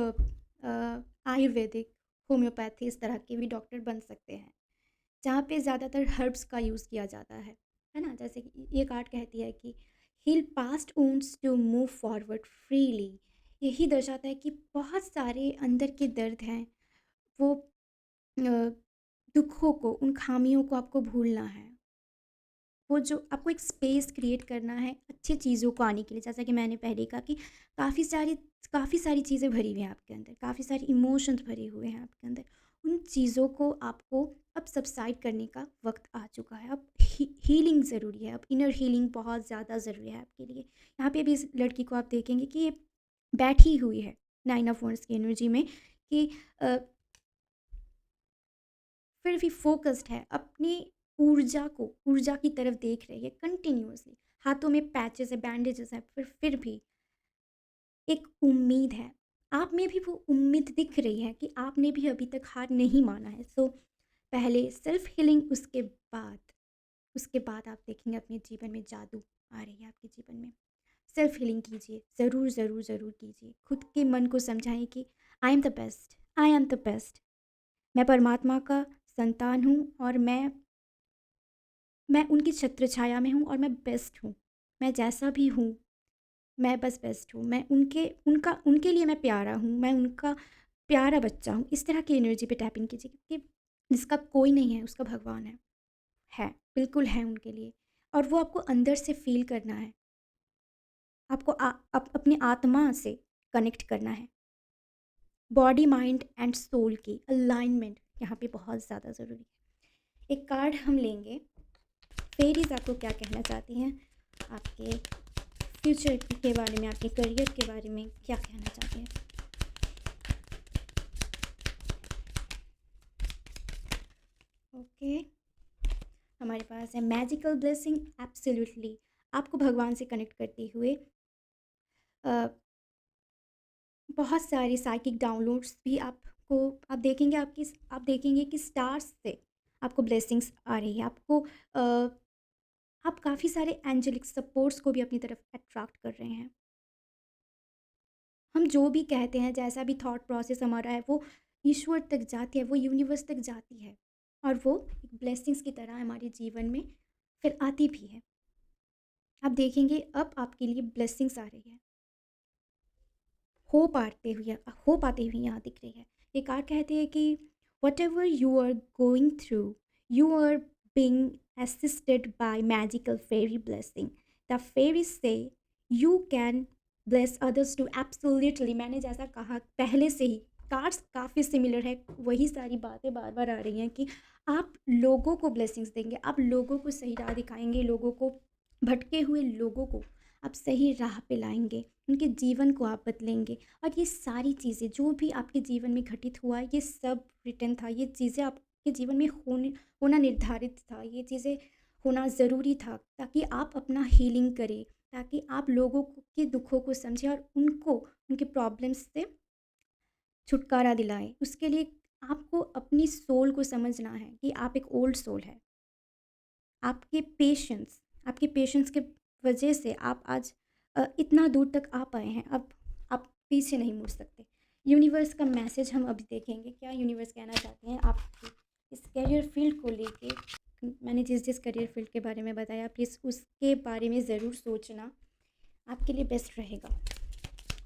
आयुर्वेदिक, होम्योपैथी, इस तरह के भी डॉक्टर बन सकते हैं, जहाँ पे ज़्यादातर हर्ब्स का यूज़ किया जाता है ना। जैसे कि ये कार्ड कहती है कि heal past wounds to move forward freely. यही दर्शाता है कि बहुत सारे अंदर के दर्द हैं, वो दुखों को, उन खामियों को आपको भूलना है। वो जो आपको एक स्पेस क्रिएट करना है अच्छी चीज़ों को आने के लिए। जैसा कि मैंने पहले कहा कि काफ़ी सारी चीज़ें भरी हुई हैं आपके अंदर, काफ़ी सारे इमोशंस भरे हुए हैं आपके अंदर। उन चीज़ों को आपको अब सबसाइड करने का वक्त आ चुका है। अब हीलिंग ज़रूरी है, अब इनर हीलिंग बहुत ज़्यादा ज़रूरी है आपके लिए। यहाँ पे भी इस लड़की को आप देखेंगे कि ये बैठी हुई है 9 ऑफ वंड्स की एनर्जी में, कि फिर भी फोकस्ड है, अपनी ऊर्जा की तरफ देख रही है कंटिन्यूअसली। हाथों में पैचेस है, बैंडेजेस हैं, फिर भी एक उम्मीद है। आप में भी वो उम्मीद दिख रही है कि आपने भी अभी तक हार नहीं माना है। पहले सेल्फ हीलिंग, उसके बाद आप देखेंगे अपने जीवन में जादू आ रही है आपके जीवन में। सेल्फ हीलिंग कीजिए, ज़रूर ज़रूर ज़रूर कीजिए। खुद के मन को समझाएं कि I am the best, I am the best. मैं परमात्मा का संतान हूँ और मैं उनकी छत्र छाया में हूँ और मैं बेस्ट हूँ। मैं जैसा भी हूँ, मैं बस बेस्ट हूँ। मैं उनके लिए मैं प्यारा हूँ, मैं उनका प्यारा बच्चा हूँ। इस तरह की एनर्जी पे टैप इन कीजिए, क्योंकि जिसका कोई नहीं है उसका भगवान है, बिल्कुल है उनके लिए। और वो आपको अंदर से फ़ील करना है, आपको अपनी आत्मा से कनेक्ट करना है। बॉडी, माइंड एंड सोल की अलाइनमेंट यहाँ पे बहुत ज़्यादा ज़रूरी है। एक कार्ड हम लेंगे, फेरीज आपको क्या कहना चाहती हैं, आपके फ्यूचर के बारे में, आपके करियर के बारे में क्या कहना चाहती हैं। ओके, हमारे पास है मैजिकल ब्लेसिंग, एब्सोल्युटली। आपको भगवान से कनेक्ट करते हुए बहुत सारे साइकिक डाउनलोड्स भी आपको, आप देखेंगे कि स्टार्स से आपको ब्लेसिंग्स आ रही है। आप काफ़ी सारे एंजेलिक सपोर्ट्स को भी अपनी तरफ अट्रैक्ट कर रहे हैं। हम जो भी कहते हैं, जैसा भी थॉट प्रोसेस हमारा है, वो ईश्वर तक जाती है, वो यूनिवर्स तक जाती है, और वो एक ब्लेसिंग्स की तरह हमारे जीवन में फिर आती भी है। आप देखेंगे अब आपके लिए ब्लेसिंग्स आ रही है, होप आते हुए यहाँ दिख रही है। ये कार्ड कहते हैं कि whatever you are going through, you are being assisted by magical fairy blessing. The fairy से you can bless others too, absolutely. मैंने जैसा कहा पहले से ही, कार्ड्स काफ़ी सिमिलर है, वही सारी बातें बार बार आ रही हैं कि आप लोगों को ब्लेसिंग्स देंगे, आप लोगों को सही राह दिखाएंगे, लोगों को, भटके हुए लोगों को आप सही राह पे लाएंगे, उनके जीवन को आप बदलेंगे। और ये सारी चीज़ें जो भी आपके जीवन में घटित हुआ, ये सब रिटर्न था, ये चीज़ें आपके जीवन में होना निर्धारित था, ये चीज़ें होना ज़रूरी था, ताकि आप अपना हीलिंग करें, ताकि आप लोगों के दुखों को समझें और उनको उनके प्रॉब्लम्स से छुटकारा दिलाएं। उसके लिए आपको अपनी सोल को समझना है कि आप एक ओल्ड सोल है। आपके पेशेंस के वजह से आप आज इतना दूर तक आ पाए हैं। अब आप पीछे नहीं मुड़ सकते। यूनिवर्स का मैसेज हम अभी देखेंगे, क्या यूनिवर्स कहना चाहते हैं आपके इस करियर फील्ड को लेके। मैंने जिस जिस करियर फील्ड के बारे में बताया, प्लीज़ उसके बारे में ज़रूर सोचना, आपके लिए बेस्ट रहेगा।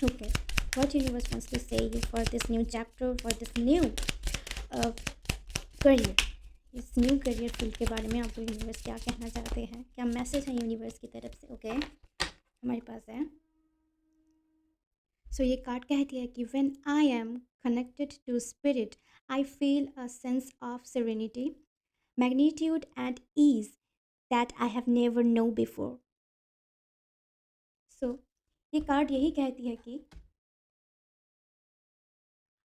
Okay, what universe wants to say you for this new chapter, for this new career, इस न्यू करियर फील्ड के बारे में आपको यूनिवर्स क्या कहना चाहते हैं, क्या मैसेज है यूनिवर्स की तरफ से। ओके, हमारे पास है। सो ये कार्ड कहती है कि when I am connected to spirit, I feel a sense of serenity, magnitude and ease that I have never no before. So ये कार्ड यही कहती है कि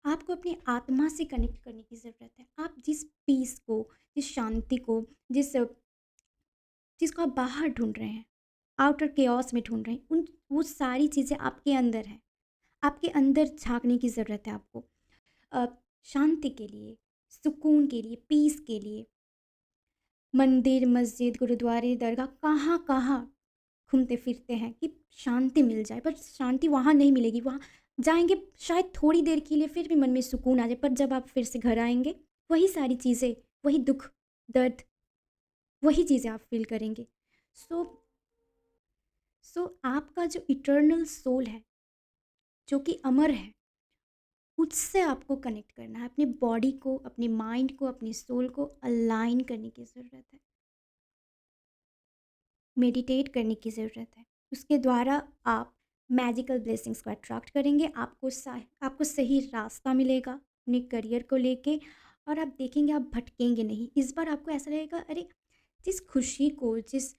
आपको अपनी आत्मा से कनेक्ट करने की ज़रूरत है। आप जिस पीस को, जिस शांति को, जिसको आप बाहर ढूंढ रहे हैं, आउटर केओस में ढूंढ रहे हैं, वो सारी चीज़ें आपके अंदर हैं। आपके अंदर झांकने की ज़रूरत है आपको। अ, शांति के लिए, सुकून के लिए, पीस के लिए मंदिर, मस्जिद, गुरुद्वारे, दरगाह, कहाँ कहाँ घूमते फिरते हैं कि शांति मिल जाए, पर शांति वहाँ नहीं मिलेगी। वहाँ जाएंगे शायद थोड़ी देर के लिए, फिर भी मन में सुकून आ जाए, पर जब आप फिर से घर आएंगे, वही सारी चीज़ें, वही दुख, दर्द, वही चीज़ें आप फील करेंगे। सो आपका जो इटर्नल सोल है, जो कि अमर है, उससे आपको कनेक्ट करना है। अपनी बॉडी को, अपने माइंड को, अपनी सोल को अलाइन करने की ज़रूरत है, मेडिटेट करने की ज़रूरत है। उसके द्वारा आप मैजिकल ब्लेसिंग्स को अट्रैक्ट करेंगे, आपको सही रास्ता मिलेगा अपने करियर को लेके, और आप देखेंगे आप भटकेंगे नहीं। इस बार आपको ऐसा लगेगा, अरे जिस खुशी को, जिस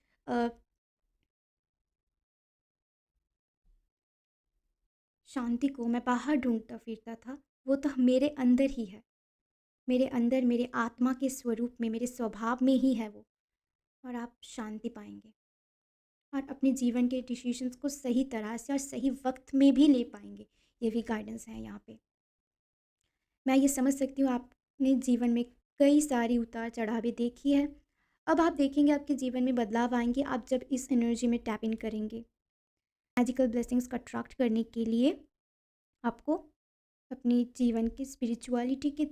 शांति को मैं बाहर ढूंढता फिरता था, वो तो मेरे अंदर ही है, मेरे अंदर, मेरे आत्मा के स्वरूप में, मेरे स्वभाव में ही है वो। और आप शांति पाएंगे और अपने जीवन के डिसीजंस को सही तरह से और सही वक्त में भी ले पाएंगे। ये भी गाइडेंस है यहाँ पे। मैं ये समझ सकती हूँ, आपने जीवन में कई सारी उतार चढ़ावें देखी है। अब आप देखेंगे आपके जीवन में बदलाव आएंगे, आप जब इस एनर्जी में टैप इन करेंगे। मैजिकल ब्लेसिंग्स को अट्रैक्ट करने के लिए आपको अपनी जीवन की स्पिरिचुअलिटी के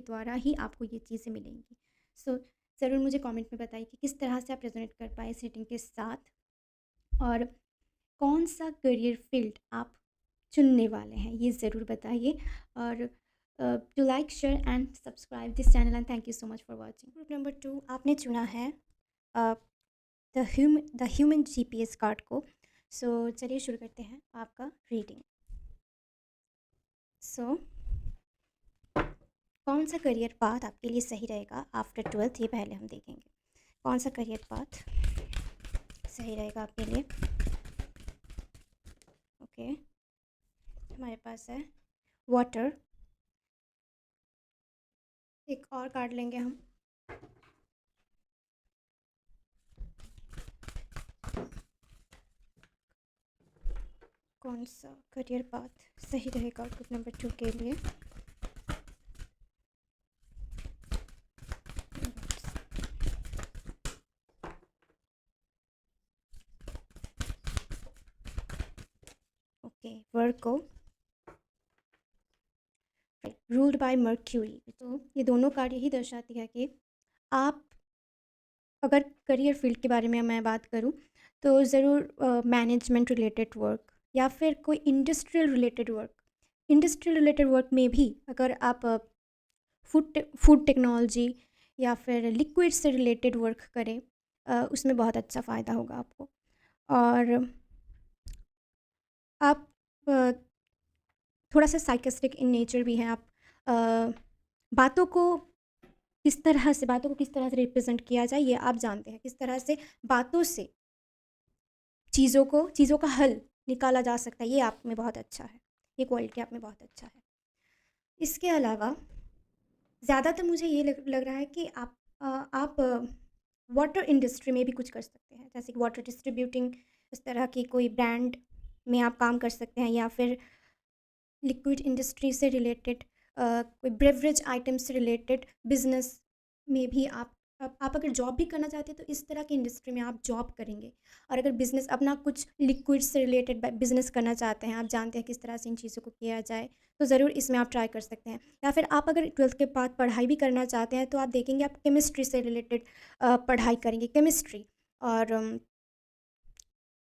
द्वारा ही आपको ये चीज़ें मिलेंगी। सो ज़रूर मुझे कमेंट में बताइए कि किस तरह से आप रेजोनेट कर पाए इस रीडिंग के साथ, और कौन सा करियर फील्ड आप चुनने वाले हैं ये ज़रूर बताइए। और to like share and subscribe this channel and thank you so much for watching. Group number 2 आपने चुना है द ह्यूमन GPS कार्ड को। सो चलिए शुरू करते हैं आपका रीडिंग। सो कौन सा करियर पाथ आपके लिए सही रहेगा आफ्टर 12th, ये पहले हम देखेंगे। कौन सा करियर पाथ सही रहेगा आपके लिए। ओके, हमारे पास है वाटर। एक और कार्ड लेंगे हम। कौन सा करियर पाथ सही रहेगा ग्रुप नंबर 2 के लिए। Okay, Virgo ruled by mercury. तो ये दोनों कार्ड यही दर्शाती है कि आप, अगर करियर फील्ड के बारे में मैं बात करूं तो ज़रूर मैनेजमेंट रिलेटेड वर्क या फिर कोई इंडस्ट्रियल रिलेटेड वर्क में भी अगर आप फूड टेक्नोलॉजी या फिर लिक्विड से रिलेटेड वर्क करें, उसमें बहुत अच्छा फ़ायदा होगा आपको। और आप थोड़ा सा साइकिस्टिक इन नेचर भी हैं। आप बातों को किस तरह से रिप्रेजेंट किया जाए ये आप जानते हैं। किस तरह से बातों से चीज़ों का हल निकाला जा सकता है, ये आप में बहुत अच्छा है। ये क्वालिटी आप में बहुत अच्छा है। इसके अलावा ज़्यादातर मुझे ये लग रहा है कि आप वाटर इंडस्ट्री में भी कुछ कर सकते हैं, जैसे कि वाटर डिस्ट्रीब्यूटिंग, इस तरह की कोई ब्रांड में आप काम कर सकते हैं, या फिर लिक्विड इंडस्ट्री से रिलेटेड कोई ब्रेवरेज आइटम से रिलेटेड बिजनेस में भी आप अगर जॉब भी करना चाहते हैं तो इस तरह की इंडस्ट्री में आप जॉब करेंगे। और अगर बिज़नेस अपना कुछ लिक्विड से रिलेटेड बिज़नेस करना चाहते हैं, आप जानते हैं किस तरह से इन चीज़ों को किया जाए, तो ज़रूर इसमें आप ट्राई कर सकते हैं। या फिर आप अगर 12th के बाद पढ़ाई भी करना चाहते हैं तो आप देखेंगे आप केमिस्ट्री से रिलेटेड पढ़ाई करेंगे, केमिस्ट्री। और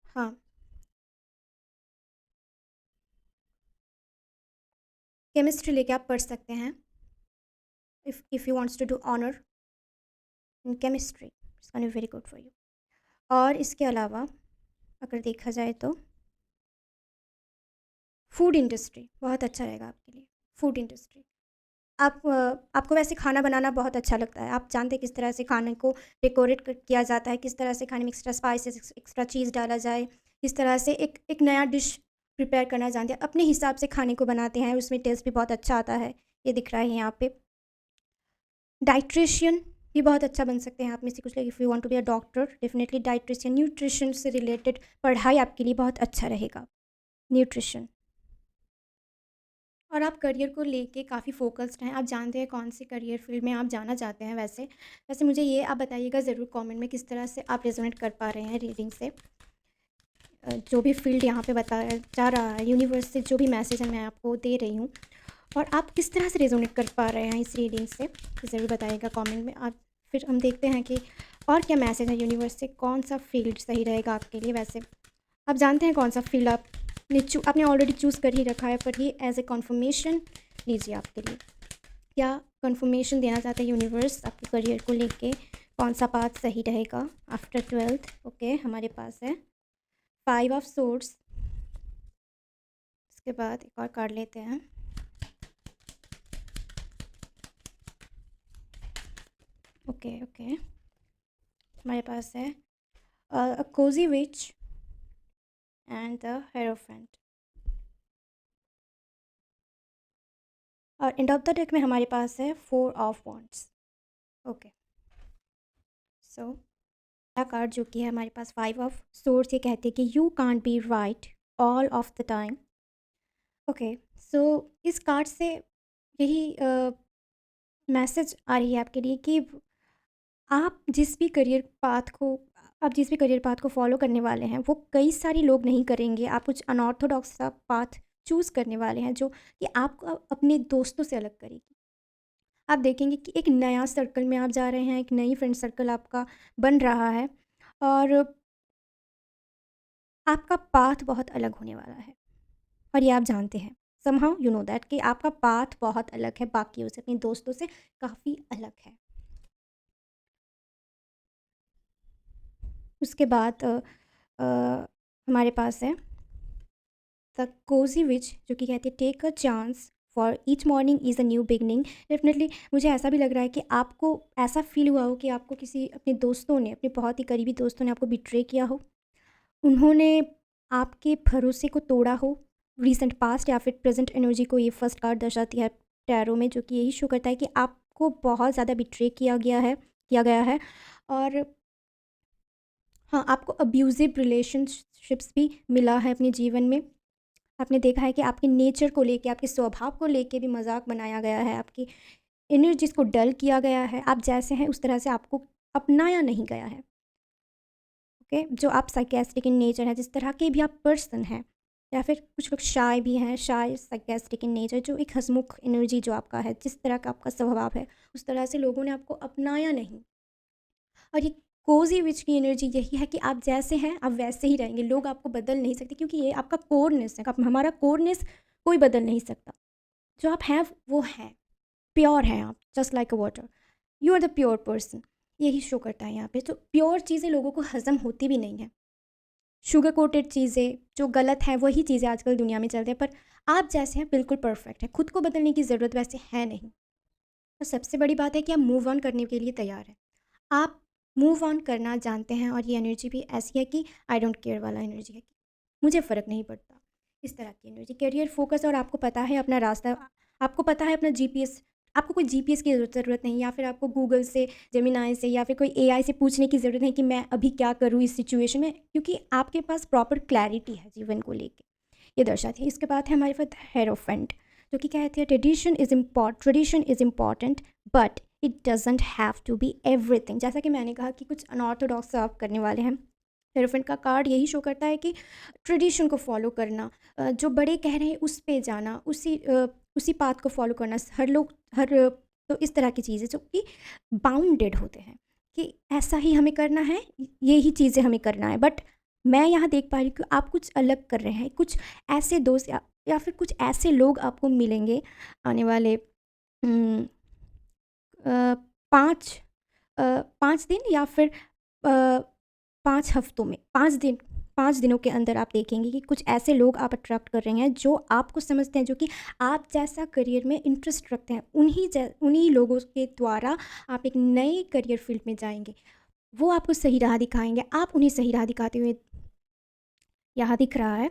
हाँ, केमिस्ट्री लेके आप पढ़ सकते हैं if you wants to do honour in chemistry, it's gonna be very good for you. और इसके अलावा अगर देखा जाए तो फूड इंडस्ट्री बहुत अच्छा रहेगा आपके लिए। फूड इंडस्ट्री, आपको वैसे खाना बनाना बहुत अच्छा लगता है। आप जानते हैं किस तरह से खाने को डेकोरेट किया जाता है, किस तरह से खाने में एक्स्ट्रा स्पाइसेस, एक्स्ट्रा चीज़ डाला जाए, किस तरह से एक नया डिश प्रिपेयर करना जानते हैं, अपने हिसाब से खाने को बनाते हैं, उसमें टेस्ट भी बहुत अच्छा आता है। ये दिख रहा है यहाँ पे। डाइट्रिशियन भी बहुत अच्छा बन सकते हैं आप में से कुछ लोग। If you want to be a doctor, definitely dietitian, nutrition से रिलेटेड पढ़ाई आपके लिए बहुत अच्छा रहेगा, न्यूट्रिशन। और आप करियर को लेके काफ़ी फोकस्ड हैं, आप जानते हैं कौन से करियर फील्ड में आप जाना चाहते हैं। वैसे वैसे मुझे ये आप बताइएगा ज़रूर कमेंट में किस तरह से आप रेजोनेट कर पा रहे हैं रीडिंग से। जो भी फील्ड यहाँ पे बताया जा रहा है, यूनिवर्स से जो भी मैसेज है मैं आपको दे रही हूँ, और आप किस तरह से रेजोनेट कर पा रहे हैं इस रीडिंग से, ज़रूर बताइएगा कमेंट में। आप फिर हम देखते हैं कि और क्या मैसेज है यूनिवर्स से, कौन सा फील्ड सही रहेगा आपके लिए। वैसे आप जानते हैं कौन सा फील्ड आपने ऑलरेडी चूज़ कर ही रखा है, पर ये एज ए कन्फर्मेशन लीजिए आपके लिए। क्या कन्फर्मेशन देना चाहते हैं यूनिवर्स आपके करियर को लेके, कौन सा पाथ सही रहेगा आफ्टर 12th। ओके, हमारे पास है 5 ऑफ सोर्ड्स। इसके बाद एक और कार्ड लेते हैं। ओके ओके, हमारे पास है a cozy witch and the hierophant. और एंड ऑफ द डेक में हमारे पास है 4 of wands. Okay, so card जो कि है हमारे पास 5 ऑफ सोर्ड्स, ये कहते हैं कि you can't be right all of the time. Okay, so इस कार्ड से यही मैसेज आ रही है आपके लिए कि आप जिस भी करियर पाथ को आप जिस भी करियर पाथ को फॉलो करने वाले हैं वो कई सारे लोग नहीं करेंगे। आप कुछ अनऑर्थोडॉक्स सा पाथ चूज़ करने वाले हैं जो कि आपको अपने दोस्तों से अलग करेगी। आप देखेंगे कि एक नया सर्कल में आप जा रहे हैं, एक नई फ्रेंड सर्कल आपका बन रहा है और आपका पाथ बहुत अलग होने वाला है और ये आप जानते हैं। समहाउ यू नो दैट कि आपका पाथ बहुत अलग है, बाकियों से, अपने दोस्तों से काफ़ी अलग है। उसके बाद हमारे पास है द कोजी विच, जो कि कहते हैं take a chance for each morning is a new beginning. Definitely मुझे ऐसा भी लग रहा है कि आपको ऐसा फील हुआ हो कि आपको किसी अपने दोस्तों ने, अपने बहुत ही करीबी दोस्तों ने आपको बिट्रे किया हो। उन्होंने आपके भरोसे को तोड़ा हो। रीसेंट पास्ट या फिर प्रेजेंट एनर्जी को ये फर्स्ट कार्ड दर्शाती है टैरो में, जो कि यही शो करता है कि आपको बहुत ज़्यादा बिट्रे किया गया है। और हाँ, आपको अब्यूज़िव रिलेशनशिप्स भी मिला है अपने जीवन में। आपने देखा है कि आपके नेचर को लेके, आपके स्वभाव को लेके भी मज़ाक बनाया गया है, आपकी एनर्जीज़ को डल किया गया है। आप जैसे हैं उस तरह से आपको अपनाया नहीं गया है। ओके, जो आप साइकेस्टिक इन नेचर है, जिस तरह के भी आप पर्सन हैं, या फिर कुछ लोग शाय भी हैं, शाय साइकेस्टिक इन नेचर, जो एक हंसमुख एनर्जी जो आपका है, जिस तरह का आपका स्वभाव है, उस तरह से लोगों ने आपको अपनाया नहीं। और ये कोजी विच की एनर्जी यही है कि आप जैसे हैं आप वैसे ही रहेंगे, लोग आपको बदल नहीं सकते, क्योंकि ये आपका कोरनेस है। हमारा कोरनेस कोई बदल नहीं सकता। जो आप हैं वो हैं, प्योर हैं आप, just like a water. You are the pure person. यही शो करता है यहाँ पे। तो प्योर चीज़ें लोगों को हज़म होती भी नहीं है। शुगर कोटेड चीज़ें जो गलत हैं वही चीज़ें आजकल दुनिया में चल रही हैं, पर आप जैसे हैं बिल्कुल परफेक्ट है। खुद को बदलने की ज़रूरत वैसे है नहीं। और सबसे बड़ी बात है कि आप मूव ऑन करने के लिए तैयार हैं। आप मूव ऑन करना जानते हैं, और ये एनर्जी भी ऐसी है कि आई डोंट केयर वाला एनर्जी है कि मुझे फ़र्क नहीं पड़ता, इस तरह की एनर्जी। करियर फोकस, और आपको पता है अपना रास्ता, आपको पता है अपना जीपीएस। आपको कोई जीपीएस की ज़रूरत नहीं, या फिर आपको गूगल से, जेमिनाई से, या फिर कोई एआई से पूछने की ज़रूरत नहीं कि मैं अभी क्या करूँ इस सिचुएशन में, क्योंकि आपके पास प्रॉपर क्लैरिटी है जीवन को लेके। ये दर्शाती है। इसके बाद है हमारे पास हेरोफेंट, जो कि कहते हैं tradition is important but it doesn't have to be everything. जैसा कि मैंने कहा कि कुछ अनऑर्थोडॉक्स आप करने वाले हैं। हेरोफेंट का कार्ड यही शो करता है कि ट्रेडिशन को फॉलो करना, जो बड़े कह रहे हैं उस पे जाना, उसी पाथ को फॉलो करना। तो इस तरह की चीज़ें जो कि बाउंडेड होते हैं कि ऐसा ही हमें करना है, यही चीज़ें हमें करना है। बट मैं यहाँ देख पा रही हूँ कि आप कुछ अलग कर रहे हैं। कुछ ऐसे दोस्त या फिर कुछ ऐसे लोग आपको मिलेंगे आने वाले 5 5 दिन, या फिर 5 हफ्तों में, 5 दिनों के अंदर आप देखेंगे कि कुछ ऐसे लोग आप अट्रैक्ट कर रहे हैं जो आपको समझते हैं, जो कि आप जैसा करियर में इंटरेस्ट रखते हैं। उन्हीं लोगों के द्वारा आप एक नए करियर फील्ड में जाएंगे। वो आपको सही राह दिखाएंगे, आप उन्हें सही राह दिखाते हुए यहाँ दिख रहा है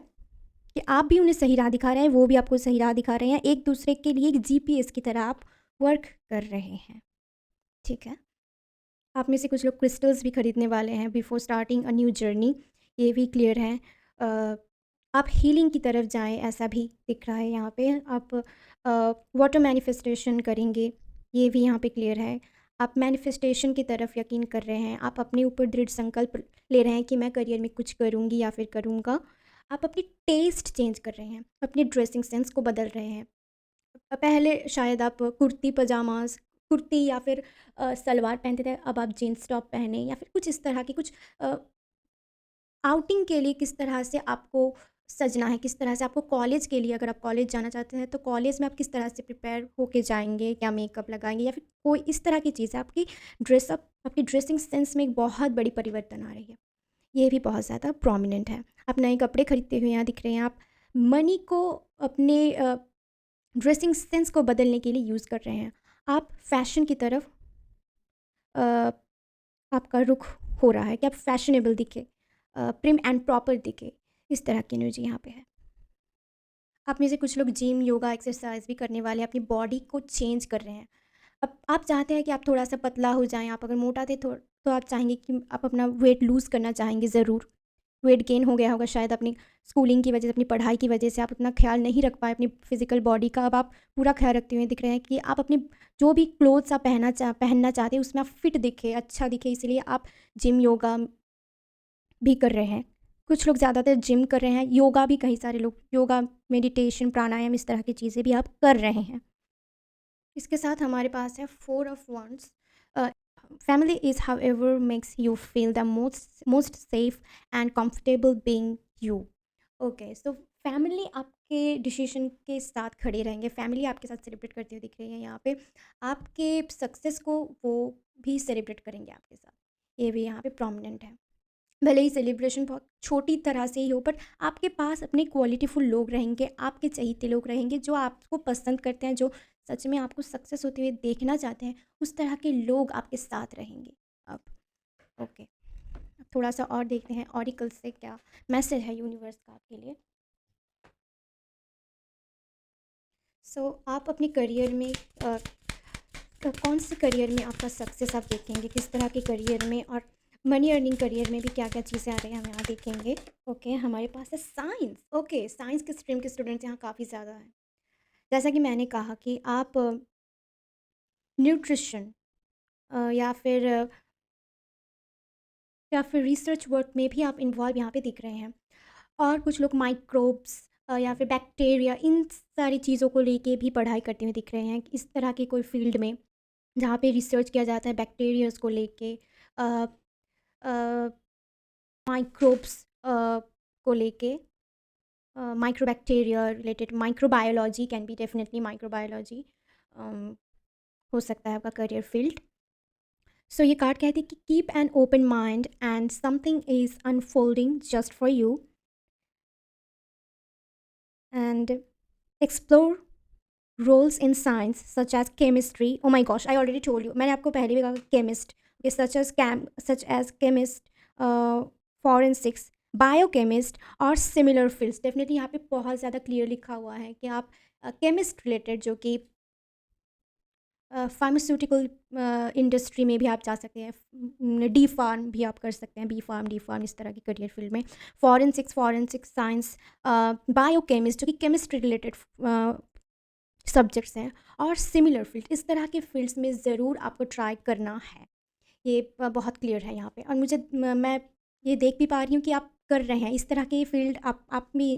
कि आप भी उन्हें सही राह दिखा रहे हैं, वो भी आपको सही राह दिखा रहे हैं। एक दूसरे के लिए एक जीपीएस की तरह आप वर्क कर रहे हैं। ठीक है। आप में से कुछ लोग क्रिस्टल्स भी खरीदने वाले हैं before starting a new journey, ये भी क्लियर है। आप हीलिंग की तरफ जाएं, ऐसा भी दिख रहा है यहाँ पे। आप वाटर मैनिफेस्टेशन करेंगे, ये भी यहाँ पे क्लियर है। आप मैनिफेस्टेशन की तरफ यकीन कर रहे हैं। आप अपने ऊपर दृढ़ संकल्प ले रहे हैं कि मैं करियर में कुछ करूँगी या फिर करूँगा। आप अपनी टेस्ट चेंज कर रहे हैं, अपने ड्रेसिंग सेंस को बदल रहे हैं। पहले शायद आप कुर्ती या फिर सलवार पहनते थे, अब आप जीन्स टॉप पहने, या फिर कुछ इस तरह की कुछ आउटिंग के लिए किस तरह से आपको सजना है, किस तरह से आपको कॉलेज के लिए, अगर आप कॉलेज जाना चाहते हैं तो कॉलेज में आप किस तरह से प्रिपेयर होके जाएंगे, क्या मेकअप लगाएंगे, या फिर कोई इस तरह की चीज़ है। आपकी ड्रेसिंग सेंस में एक बहुत बड़ी परिवर्तन आ रही है। ये भी बहुत ज़्यादा प्रोमिनेंट है। आप नए कपड़े खरीदते हुए यहाँ दिख रहे हैं। आप मनी को अपने ड्रेसिंग सेंस को बदलने के लिए यूज़ कर रहे हैं। आप फैशन की तरफ अ, आपका रुख हो रहा है कि आप फैशनेबल दिखे, प्रिम एंड प्रॉपर दिखे, इस तरह की एनर्जी यहाँ पे है। आप में से कुछ लोग जिम, योगा, एक्सरसाइज भी करने वाले हैं, अपनी बॉडी को चेंज कर रहे हैं। अब आप चाहते हैं कि आप थोड़ा सा पतला हो जाएं। आप अगर मोटा थे तो आप चाहेंगे कि आप अपना वेट लूज़ करना चाहेंगे ज़रूर। वेट गेन हो गया होगा शायद अपनी स्कूलिंग की वजह से, अपनी पढ़ाई की वजह से आप उतना ख्याल नहीं रख पाए अपनी फिजिकल बॉडी का। अब आप पूरा ख्याल रखते हुए दिख रहे हैं कि आप अपनी जो भी क्लोथ्स आप पहनना चाहते हैं उसमें आप फिट दिखे, अच्छा दिखे, इसलिए आप जिम, योगा भी कर रहे हैं, कुछ लोग ज़्यादातर जिम कर रहे हैं, योगा भी कई सारे लोग, योगा, मेडिटेशन, प्राणायाम, इस तरह की चीज़ें भी आप कर रहे हैं। इसके साथ हमारे पास है 4 of wands। Family is however makes you feel the most safe and comfortable being you. Okay, so family आपके डिसीजन के साथ खड़े रहेंगे, फैमिली आपके साथ सेलिब्रेट करते हुए दिख रही है यहाँ पे, आपके सक्सेस को वो भी सेलिब्रेट करेंगे आपके साथ, ये भी यहाँ पे प्रोमिनेंट है। भले ही सेलिब्रेशन बहुत छोटी तरह से ही हो, पर आपके पास अपने क्वालिटीफुल लोग रहेंगे, आपके चहीते लोग रहेंगे जो आपको पसंद करते हैं, जो सच में आपको सक्सेस होते हुए देखना चाहते हैं, उस तरह के लोग आपके साथ रहेंगे अब। ओके, अब थोड़ा सा और देखते हैं ऑरिकल से क्या मैसेज है यूनिवर्स का आपके लिए। आप अपने करियर में कौन से करियर में आपका सक्सेस आप देखेंगे, किस तरह के करियर में, और मनी अर्निंग करियर में भी क्या क्या चीज़ें आ रही हैं हम यहाँ देखेंगे। ओके, हमारे पास है साइंस। ओके, साइंस के स्ट्रीम के स्टूडेंट्स यहाँ काफ़ी ज़्यादा हैं। जैसा कि मैंने कहा कि आप न्यूट्रिशन या फिर रिसर्च वर्क में भी आप इन्वॉल्व यहाँ पे दिख रहे हैं, और कुछ लोग माइक्रोब्स या फिर बैक्टीरिया, इन सारी चीज़ों को लेके भी पढ़ाई करते हुए दिख रहे हैं, इस तरह के कोई फील्ड में जहाँ पे रिसर्च किया जाता है बैक्टीरियाज को लेके, माइक्रोब्स को लेके, mycobacteria related, microbiology can be definitely microbiology हो सकता है आपका करियर फील्ड। सो ये कार्ड कहती है कि keep an open mind and something is unfolding just for you and explore roles in science such as chemistry. Oh my gosh, I already told you, मैंने आपको पहले भी कहा chemist, such as chemist, forensics, biochemist और similar fields. Definitely यहाँ पे बहुत ज़्यादा क्लियर लिखा हुआ है कि आप केमिस्ट रिलेटेड, जो कि फार्मास्यूटिकल इंडस्ट्री में भी आप जा सकते हैं, डी फार्म भी आप कर सकते हैं, बी फार्म, डी फार्म, इस तरह की करियर फील्ड में, फॉरेंसिक साइंस, बायोकेमिस्ट जो कि केमिस्ट्री रिलेटेड सब्जेक्ट्स हैं, और सिमिलर फील्ड, इस तरह के फील्ड्स में ज़रूर आपको ट्राई करना है। ये बहुत क्लियर है यहाँ पे, और मैं ये देख भी पा रही हूँ कि आप कर रहे हैं इस तरह के फील्ड, आप भी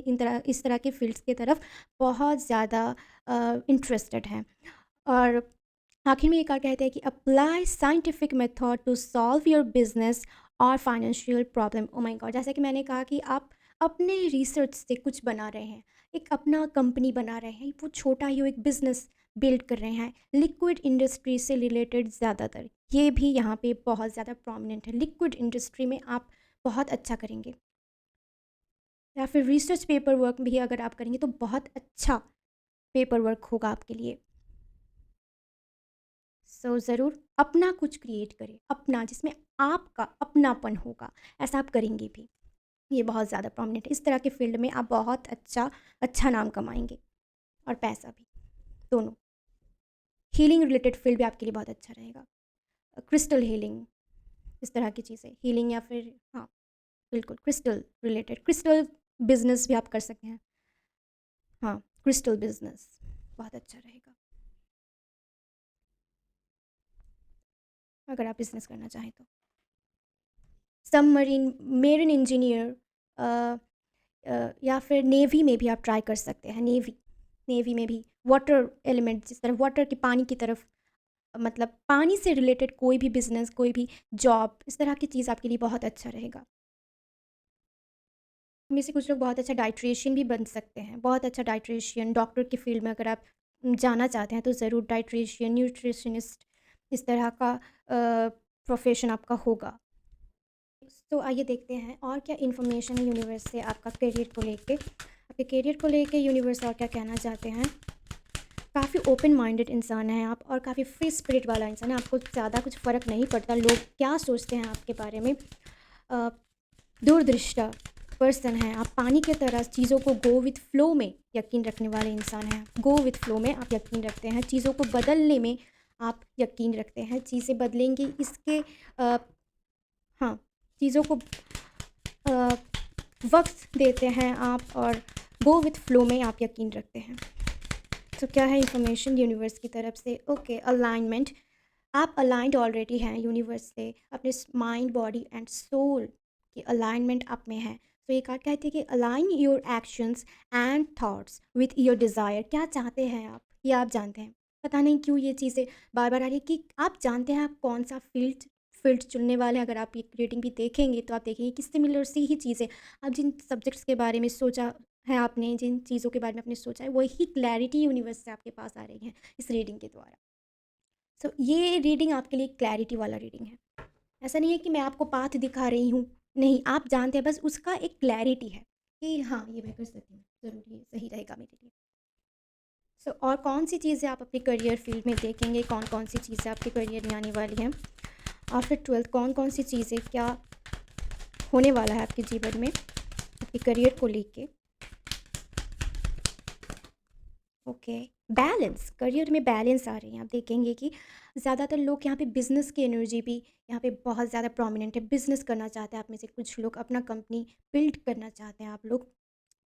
इस तरह के फील्ड्स की तरफ बहुत ज़्यादा इंटरेस्टेड हैं। और आखिर में ये कार्ड कहते हैं कि apply scientific method to solve your business और financial problem. Oh my god, जैसा कि मैंने कहा कि आप अपने रिसर्च से कुछ बना रहे हैं, एक अपना कंपनी बना रहे हैं, वो छोटा ही हो, एक बिजनेस बिल्ड कर रहे हैं लिक्विड इंडस्ट्री से रिलेटेड। ज़्यादातर ये भी यहाँ पे बहुत ज़्यादा प्रोमिनेंट है, लिक्विड इंडस्ट्री में आप बहुत अच्छा करेंगे, या फिर रिसर्च पेपर वर्क भी अगर आप करेंगे तो बहुत अच्छा पेपर वर्क होगा आपके लिए। ज़रूर अपना कुछ क्रिएट करें, अपना, जिसमें आपका अपनापन होगा, ऐसा आप करेंगे भी। ये बहुत ज़्यादा प्रोमिनेंट है, इस तरह के फील्ड में आप बहुत अच्छा नाम कमाएंगे, और पैसा भी, दोनों। हीलिंग रिलेटेड फील्ड भी आपके लिए बहुत अच्छा रहेगा, क्रिस्टल हीलिंग, इस तरह की चीज़ें, हीलिंग, या फिर हाँ बिल्कुल क्रिस्टल रिलेटेड, क्रिस्टल बिजनेस भी आप कर सकते हैं। हाँ, क्रिस्टल बिजनेस बहुत अच्छा रहेगा अगर आप बिजनेस करना चाहें तो। सबमरीन, मेरिन इंजीनियर, या फिर नेवी में भी आप ट्राई कर सकते हैं। नेवी में भी वाटर एलिमेंट, जिस तरफ वाटर की, पानी की तरफ, मतलब पानी से रिलेटेड कोई भी बिजनेस, कोई भी जॉब, इस तरह की चीज़ आपके लिए बहुत अच्छा रहेगा। में से कुछ लोग बहुत अच्छा डाइट्रिशियन भी बन सकते हैं, बहुत अच्छा डाइट्रिशियन, डॉक्टर की फील्ड में अगर आप जाना चाहते हैं तो ज़रूर डाइट्रिशियन, न्यूट्रिशनिस्ट, इस तरह का प्रोफेशन आपका होगा। तो आइए देखते हैं और क्या इन्फॉर्मेशन है यूनिवर्स से आपका करियर को लेके। आपके करियर को लेके यूनिवर्स और क्या कहना चाहते हैं। काफ़ी ओपन माइंडेड इंसान है आप, और काफ़ी फ्री स्पिरिट वाला इंसान है, आपको ज़्यादा कुछ फ़र्क नहीं पड़ता लोग क्या सोचते हैं आपके बारे में। दूरदृष्टा पर्सन है आप, पानी की तरह चीज़ों को गो विथ फ्लो में यकीन रखने वाले इंसान हैं। गो विथ फ्लो में आप यकीन रखते हैं, चीज़ों को बदलने में आप यकीन रखते हैं, चीज़ें बदलेंगी इसके हाँ, चीज़ों को वक्त देते हैं आप, और गो विथ फ्लो में आप यकीन रखते हैं। तो क्या है इन्फॉर्मेशन यूनिवर्स की तरफ से। ओके, अलाइनमेंट, आप अलाइंड ऑलरेडी हैं यूनिवर्स से, अपने माइंड, बॉडी एंड सोल आपकी अलाइनमेंट आप में है। तो ये कार्ड कहती है कि align your actions and thoughts with your desire. क्या चाहते हैं आप, ये आप जानते हैं। पता नहीं क्यों ये चीज़ें बार बार आ रही है कि आप जानते हैं आप कौन सा फील्ड चुनने वाले हैं। अगर आप ये रेटिंग भी देखेंगे तो आप देखेंगे कि सिमिलर सी ही चीज़ें, आप जिन सब्जेक्ट्स के बारे में सोचा है, आपने जिन चीज़ों के बारे में आपने सोचा है, वही क्लैरिटी यूनिवर्स से आपके पास आ रही है इस रीडिंग के द्वारा। सो ये रीडिंग आपके लिए क्लैरिटी वाला रीडिंग है। ऐसा नहीं है कि मैं आपको पाथ दिखा रही हूँ, नहीं, आप जानते हैं, बस उसका एक क्लैरिटी है कि हाँ ये मैं कर सकती हूँ, ज़रूर ये सही रहेगा मेरे लिए। सो और कौन सी चीज़ें आप अपने करियर फील्ड में देखेंगे, कौन कौन सी चीज़ें आपके करियर में आने वाली हैं आफ्टर 12th, कौन कौन सी चीज़ें क्या होने वाला है आपके जीवन में आपके करियर को लेके। ओके, बैलेंस, करियर में बैलेंस आ रही है। आप देखेंगे कि ज़्यादातर लोग यहाँ पे बिजनेस की एनर्जी भी यहाँ पे बहुत ज़्यादा प्रोमिनेंट है। बिजनेस करना चाहते हैं आप में से कुछ लोग, अपना कंपनी बिल्ड करना चाहते हैं आप लोग।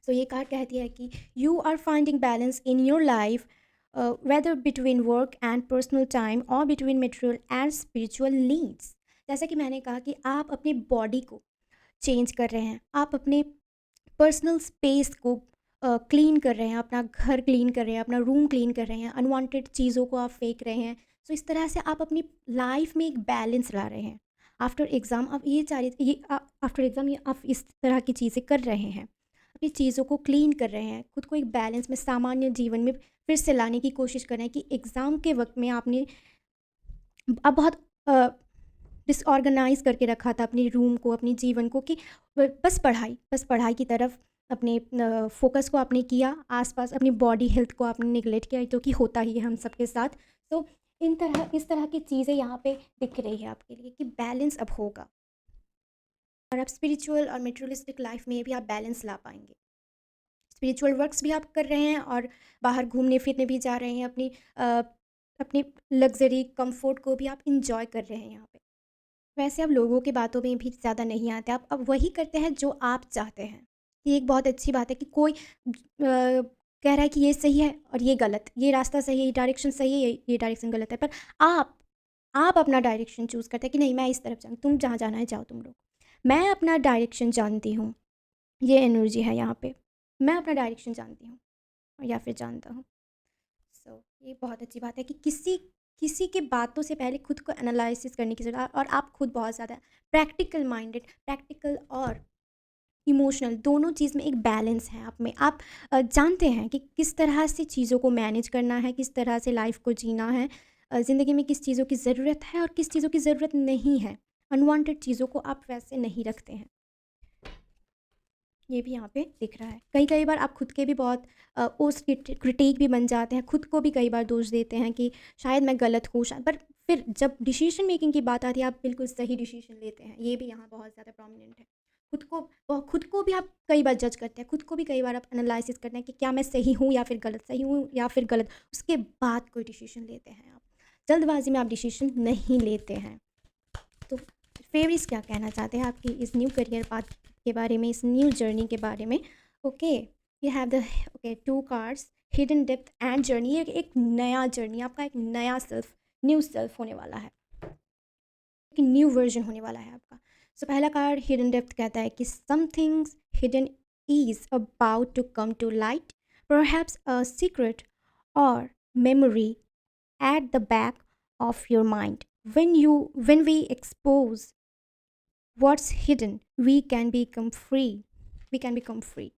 सो ये कार्ड कहती है कि you are finding balance in your life, whether between work and personal time और between material and spiritual needs. जैसा कि मैंने कहा कि आप अपनी बॉडी को चेंज कर रहे हैं, आप अपने पर्सनल स्पेस को क्लीन कर रहे हैं, अपना घर क्लीन कर रहे हैं, अपना रूम क्लीन कर रहे हैं, अनवांटेड चीज़ों को आप फेंक रहे हैं। सो इस तरह से आप अपनी लाइफ में एक बैलेंस ला रहे हैं। आफ्टर एग्ज़ाम आप ये चाह रहे ये आफ्टर एग्ज़ाम ये आप इस तरह की चीज़ें कर रहे हैं, अपनी चीज़ों को क्लीन कर रहे हैं, खुद को एक बैलेंस में, सामान्य जीवन में फिर से लाने की कोशिश कर रहे हैं कि एग्ज़ाम के वक्त में आपने अब बहुत डिसऑर्गेनाइज करके रखा था अपने रूम को, अपने जीवन को, कि बस पढ़ाई की तरफ अपने फोकस को आपने किया, आसपास अपनी बॉडी हेल्थ को आपने निगलेक्ट किया, जो कि होता ही है हम सबके साथ। तो इस तरह की चीज़ें यहाँ पे दिख रही है आपके लिए कि बैलेंस अब होगा, और आप स्पिरिचुअल और मटेरियलिस्टिक लाइफ में भी आप बैलेंस ला पाएंगे। स्पिरिचुअल वर्क्स भी आप कर रहे हैं और बाहर घूमने फिरने भी जा रहे हैं, अपनी लग्जरी कंफर्ट को भी आप इंजॉय कर रहे हैं यहाँ पे। वैसे अब लोगों की बातों में भी ज़्यादा नहीं आते, आप अब वही करते हैं जो आप चाहते हैं। ये एक बहुत अच्छी बात है कि कोई कह रहा है कि ये सही है और ये गलत, ये रास्ता सही है, ये डायरेक्शन सही है, ये डायरेक्शन गलत है, पर आप आप अपना डायरेक्शन चूज़ करते हैं कि नहीं, मैं इस तरफ जाऊँ, तुम जहाँ जाना है जाओ तुम लोग। मैं अपना डायरेक्शन जानती हूँ, ये एनर्जी है यहाँ पे। मैं अपना डायरेक्शन जानती हूँ या फिर जानता हूँ। सो ये बहुत अच्छी बात है कि किसी किसी की बातों से पहले खुद को एनालिसिस करने की ज़रूरत, और आप खुद बहुत ज़्यादा प्रैक्टिकल माइंडेड, प्रैक्टिकल और इमोशनल दोनों चीज़ में एक बैलेंस है आप में। आप जानते हैं कि किस तरह से चीज़ों को मैनेज करना है, किस तरह से लाइफ को जीना है, ज़िंदगी में किस चीज़ों की ज़रूरत है और किस चीज़ों की ज़रूरत नहीं है। अनवांटेड चीज़ों को आप वैसे नहीं रखते हैं, ये भी यहाँ पे दिख रहा है। कई कई बार आप खुद के भी बहुत ओस क्रिटिक भी बन जाते हैं, खुद को भी कई बार दोष देते हैं कि शायद मैं गलत हूँ, शायद, पर फिर जब डिसीजन मेकिंग की बात आती है आप बिल्कुल सही डिसीजन लेते हैं। ये भी यहाँ बहुत ज़्यादा प्रोमिनेंट है। खुद को भी आप कई बार जज करते हैं, खुद को भी कई बार आप एनालिसिस करते हैं कि क्या मैं सही हूँ या फिर गलत, सही हूँ या फिर गलत, उसके बाद कोई डिसीजन लेते हैं आप। जल्दबाजी में आप डिसीजन नहीं लेते हैं। तो फेवरिस क्या कहना चाहते हैं आपकी इस न्यू करियर पाथ के बारे में, इस न्यू जर्नी के बारे में? Okay, you have the okay 2 cards, hidden depth and journey. ये एक नया जर्नी, आपका एक नया सेल्फ, न्यू सेल्फ होने वाला है, एक न्यू वर्जन होने वाला है आपका। सो पहला कार्ड हिडन डेप्थ कहता है कि something's hidden is about to come to light, perhaps a secret और memory at the back of your mind. When we expose what's hidden, we can become free. We can become free.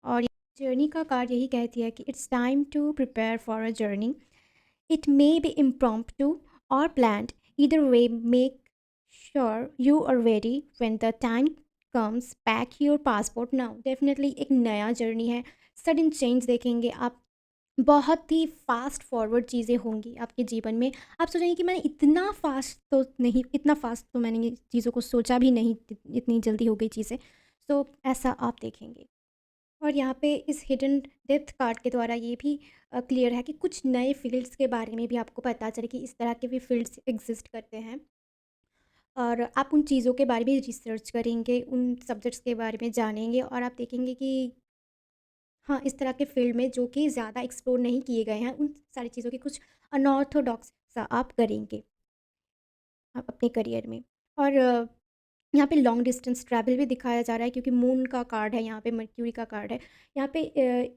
और journey का card यही कहती है कि it's time to prepare for a journey. It may be impromptu or planned. Either way, make sure you are ready when the time comes. Pack your passport now. Definitely एक नया journey है. Sudden change देखेंगे आप, बहुत ही fast forward चीज़ें होंगी आपके जीवन में। आप सोचेंगे कि मैंने इतना फ़ास्ट तो नहीं, इतना फ़ास्ट तो मैंने ये चीज़ों को सोचा भी नहीं, इतनी जल्दी हो गई चीज़ें। सो ऐसा आप देखेंगे। और यहाँ पे इस हिडन डेप्थ कार्ड के द्वारा ये भी क्लियर है कि कुछ नए फील्ड्स के बारे में भी आपको पता चले कि इस तरह के भी फील्ड्स एग्जिस्ट करते हैं, और आप उन चीज़ों के बारे में रिसर्च करेंगे, उन सब्जेक्ट्स के बारे में जानेंगे, और आप देखेंगे कि हाँ, इस तरह के फ़ील्ड में जो कि ज़्यादा एक्सप्लोर नहीं किए गए हैं, उन सारी चीज़ों के कुछ अनऑर्थोडॉक्स सा आप करेंगे आप अपने करियर में। और यहाँ पे लॉन्ग डिस्टेंस ट्रैवल भी दिखाया जा रहा है, क्योंकि मून का कार्ड है, यहाँ पे मर्क्यूरी का कार्ड है। यहाँ पे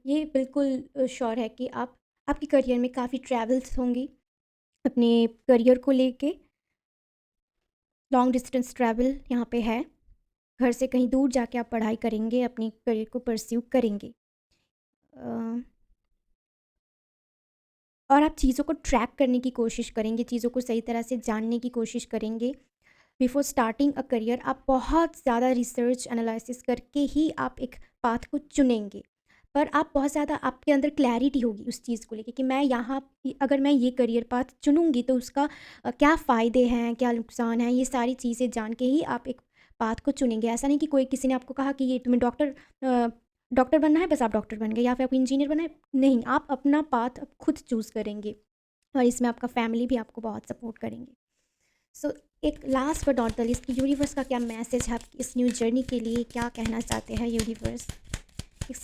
ये बिल्कुल श्योर है कि आप आपके करियर में काफ़ी ट्रैवल्स होंगी अपने करियर को लेके। लॉन्ग डिस्टेंस ट्रैवल यहाँ पे है, घर से कहीं दूर जाके आप पढ़ाई करेंगे, अपनी करियर को परस्यू करेंगे। अ, और आप चीज़ों को ट्रैक करने की कोशिश करेंगे, चीज़ों को सही तरह से जानने की कोशिश करेंगे। बिफोर स्टार्टिंग अ करियर आप बहुत ज़्यादा रिसर्च एनालिसिस करके ही आप एक पाथ को चुनेंगे, पर आप बहुत ज़्यादा आपके अंदर क्लैरिटी होगी उस चीज़ को लेके कि मैं यहाँ अगर मैं ये करियर पाथ चुनूँगी तो उसका क्या फ़ायदे हैं, क्या नुकसान है, ये सारी चीज़ें जान के ही आप एक पाथ को चुनेंगे। ऐसा नहीं कि कोई किसी ने आपको कहा कि ये तुम्हें डॉक्टर बनना है, बस आप डॉक्टर बन गए, या फिर आपको इंजीनियर बनना है। नहीं, आप अपना पाथ अब खुद चूज़ करेंगे, और इसमें आपका फैमिली भी आपको बहुत सपोर्ट करेंगे। सो एक last but not the least, universe का क्या मैसेज है आपकी इस न्यू जर्नी के लिए, क्या कहना चाहते हैं यूनिवर्स? एक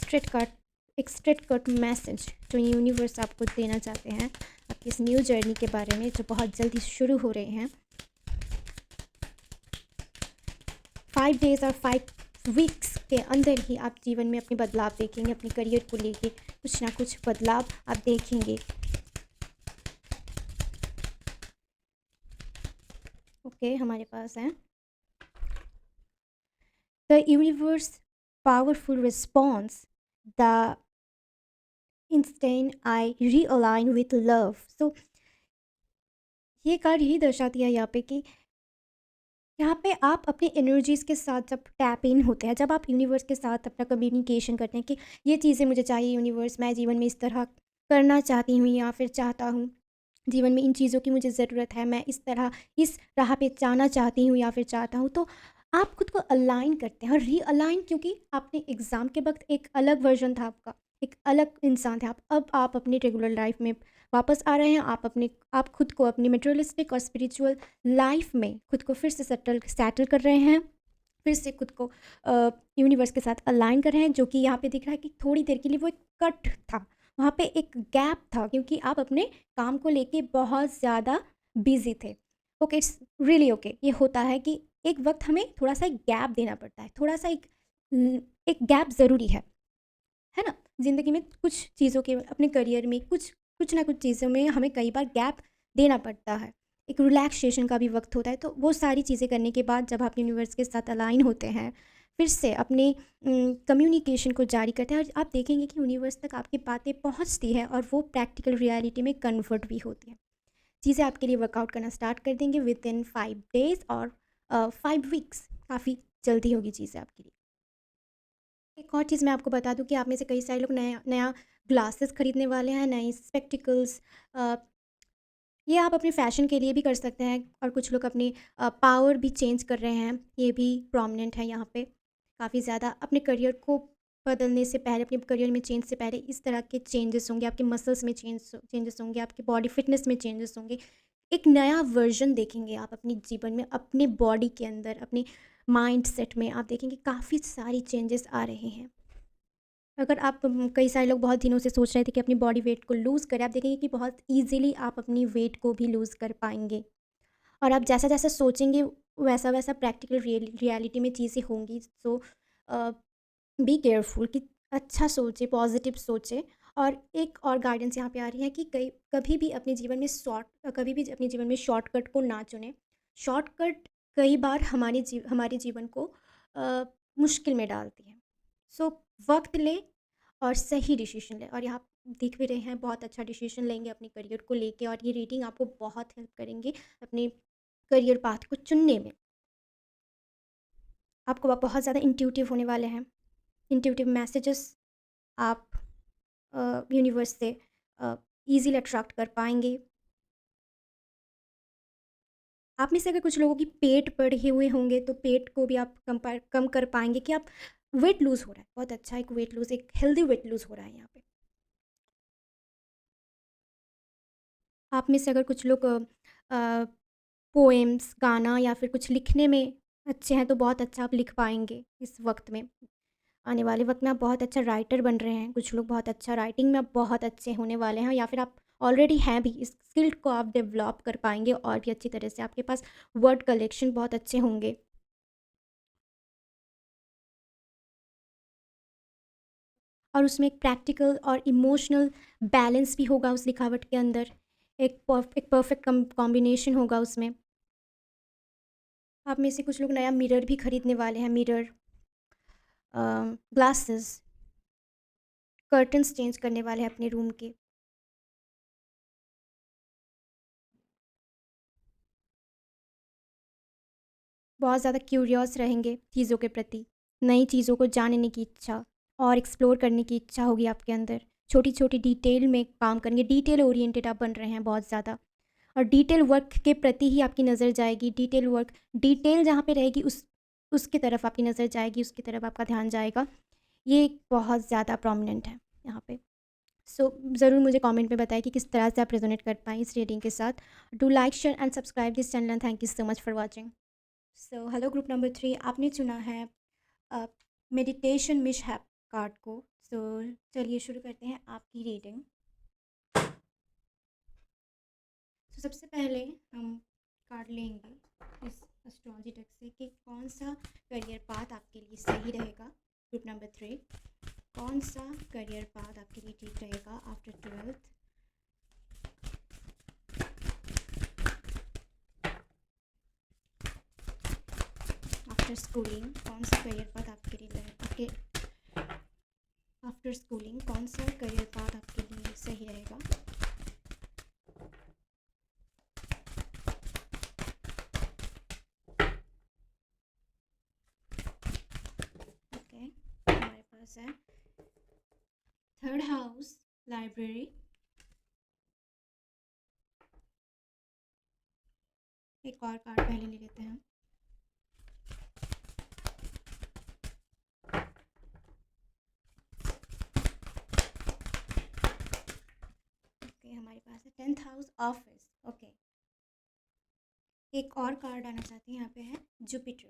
स्ट्रेट कट मैसेज जो यूनिवर्स आपको देना चाहते हैं आपकी इस न्यू जर्नी के बारे में, जो बहुत जल्दी शुरू हो रहे हैं। 5 डेज़ और 5 वीक्स के अंदर ही आप जीवन में अपने बदलाव देखेंगे, अपने करियर को लेके कुछ ना कुछ बदलाव आप देखेंगे। ओके, हमारे पास है the universe powerful response, the instant I realign with love. So ये कार्ड यही दर्शाती है यहाँ पे कि यहाँ पे आप अपनी एनर्जीज़ के साथ जब टैप इन होते हैं, जब आप यूनिवर्स के साथ अपना कम्युनिकेशन करते हैं कि ये चीज़ें मुझे चाहिए यूनिवर्स, मैं जीवन में इस तरह करना चाहती हूँ या फिर चाहता हूँ, जीवन में इन चीज़ों की मुझे ज़रूरत है, मैं इस तरह इस राह पे जाना चाहती हूँ या फिर चाहता हूँ, तो आप खुद को अलाइन करते हैं और रीअलाइन, क्योंकि आपने एग्ज़ाम के वक्त एक अलग वर्जन था आपका, एक अलग इंसान थे आप, अब आप अपनी रेगुलर लाइफ में वापस आ रहे हैं, आप खुद को अपनी मटेरियलिस्टिक और स्पिरिचुअल लाइफ में खुद को फिर से सेटल कर रहे हैं, फिर से खुद को यूनिवर्स के साथ अलाइन कर रहे हैं, जो कि यहाँ पे दिख रहा है कि थोड़ी देर के लिए वो एक कट था, वहाँ पे एक गैप था, क्योंकि आप अपने काम को लेके बहुत ज़्यादा बिजी थे। ओके, इट्स रियली ओके, ये होता है कि एक वक्त हमें थोड़ा सा एक गैप देना पड़ता है, थोड़ा सा एक गैप ज़रूरी है ना? ज़िंदगी में कुछ चीज़ों के, अपने करियर में कुछ कुछ ना कुछ चीज़ों में हमें कई बार गैप देना पड़ता है। एक रिलैक्सेशन का भी वक़्त होता है, तो वो सारी चीज़ें करने के बाद जब आप यूनिवर्स के साथ अलाइन होते हैं, फिर से अपने कम्युनिकेशन को जारी करते हैं, और आप देखेंगे कि यूनिवर्स तक आपकी बातें पहुँचती है और वो प्रैक्टिकल रियलिटी में कन्वर्ट भी होती है। चीज़ें आपके लिए वर्कआउट करना स्टार्ट कर देंगे विदिन 5 डेज़ और 5 वीक्स, काफ़ी जल्दी होगी चीज़ें आपके लिए। एक और चीज़ मैं आपको बता दूँ कि आप में से कई सारे लोग नया नया ग्लासेस खरीदने वाले हैं, नए स्पेक्टिकल्स। ये आप अपने फ़ैशन के लिए भी कर सकते हैं, और कुछ लोग अपनी पावर भी चेंज कर रहे हैं, ये भी प्रोमिनेंट है यहाँ पे काफ़ी ज़्यादा। अपने करियर को बदलने से पहले, अपने करियर में चेंज से पहले इस तरह के चेंजेस होंगे, आपके मसल्स में चेंजेस होंगे, आपकी बॉडी फिटनेस में चेंजेस होंगे। एक नया वर्जन देखेंगे आप अपने जीवन में, अपने बॉडी के अंदर, अपने माइंड सेट में आप देखेंगे काफ़ी सारी चेंजेस आ रहे हैं। अगर आप कई सारे लोग बहुत दिनों से सोच रहे थे कि अपनी बॉडी वेट को लूज़ करें, आप देखेंगे कि बहुत ईज़िली आप अपनी वेट को भी लूज़ कर पाएँगे। और आप जैसा-जैसा सोचेंगे वैसा-वैसा प्रैक्टिकल रियलिटी में चीज़ें होंगी। सो अ, बी केयरफुल कि अच्छा सोचें, पॉजिटिव सोचें। और एक और गाइडेंस यहाँ पे आ रही है कि कभी भी अपने जीवन में शॉर्टकट को ना चुनें। शॉर्टकट कई बार हमारे जीवन को अ, मुश्किल में डालती है। सो वक़्त लें और सही डिसीज़न लें, और यहाँ देख भी रहे हैं बहुत अच्छा डिसीज़न लेंगे अपने करियर को लेके, और ये रीडिंग आपको बहुत हेल्प करेंगे अपने करियर पाथ को चुनने में। आपको बहुत ज़्यादा इंट्यूटिव होने वाले हैं। इंट्यूटिव मैसेजेस आप यूनिवर्स से ईज़िली अट्रैक्ट कर पाएँगे। आप में से अगर कुछ लोगों की पेट बढ़े हुए होंगे, तो पेट को भी आप कम कर पाएँगे कि आप वेट लूज़ हो रहा है। बहुत अच्छा एक वेट लूज़, एक हेल्दी वेट लूज़ हो रहा है यहाँ पे। आप में से अगर कुछ लोग पोएम्स, गाना या फिर कुछ लिखने में अच्छे हैं, तो बहुत अच्छा आप लिख पाएँगे इस वक़्त में। आने वाले वक़्त में आप बहुत अच्छा राइटर बन रहे हैं, कुछ लोग बहुत अच्छा राइटिंग में आप बहुत अच्छे होने वाले हैं, या फिर आप ऑलरेडी हैं भी, इस स्किल को आप डेवलप कर पाएँगे और भी अच्छी तरह से। आपके पास वर्ड कलेक्शन बहुत अच्छे होंगे। और उसमें एक प्रैक्टिकल और इमोशनल बैलेंस भी होगा उस लिखावट के अंदर। एक परफेक्ट कॉम्बिनेशन होगा उसमें। आप में से कुछ लोग नया मिरर भी खरीदने वाले हैं, मिरर, ग्लासेस, कर्टन्स चेंज करने वाले हैं अपने रूम के। बहुत ज़्यादा क्यूरियस रहेंगे चीज़ों के प्रति, नई चीज़ों को जानने की इच्छा और एक्सप्लोर करने की इच्छा होगी आपके अंदर। छोटी छोटी डिटेल में काम करेंगे, डिटेल ओरिएंटेड आप बन रहे हैं बहुत ज़्यादा, और डिटेल वर्क के प्रति ही आपकी नज़र जाएगी। डिटेल वर्क, डिटेल जहाँ पे रहेगी उसकी तरफ आपकी नज़र जाएगी, उसकी तरफ आपका ध्यान जाएगा। ये बहुत ज़्यादा प्रोमिनेंट है यहाँ पे। सो ज़रूर मुझे कमेंट में बताएं कि किस तरह से आप रेजोनेट कर पाएँ इस रीडिंग के साथ। Do like, share and subscribe this channel and thank you so much for watching. So hello group number 3, आपने चुना है मेडिटेशन मिसहैप कार्ड को। सो चलिए शुरू करते हैं आपकी रीडिंग। सबसे पहले हम कार्ड लेंगे इस एस्ट्रोलॉजी डेक से कि कौन सा करियर पाथ आपके लिए सही रहेगा। ग्रुप नंबर 3, कौन सा करियर पाथ आपके लिए ठीक रहेगा आफ्टर 12th। आफ्टर स्कूलिंग कौन सा करियर पाथ आपके लिए आपके आफ्टर स्कूलिंग कौन सा करियर पाथ आपके लिए सही रहेगा। ओके, हमारे पास है थर्ड हाउस, लाइब्रेरी। एक और कार्ड पहले ले लेते हैं। ओके, हमारे पास है 10th हाउस, ऑफिस। ओके, एक और कार्ड आना चाहती हैं यहाँ पे है जुपिटर।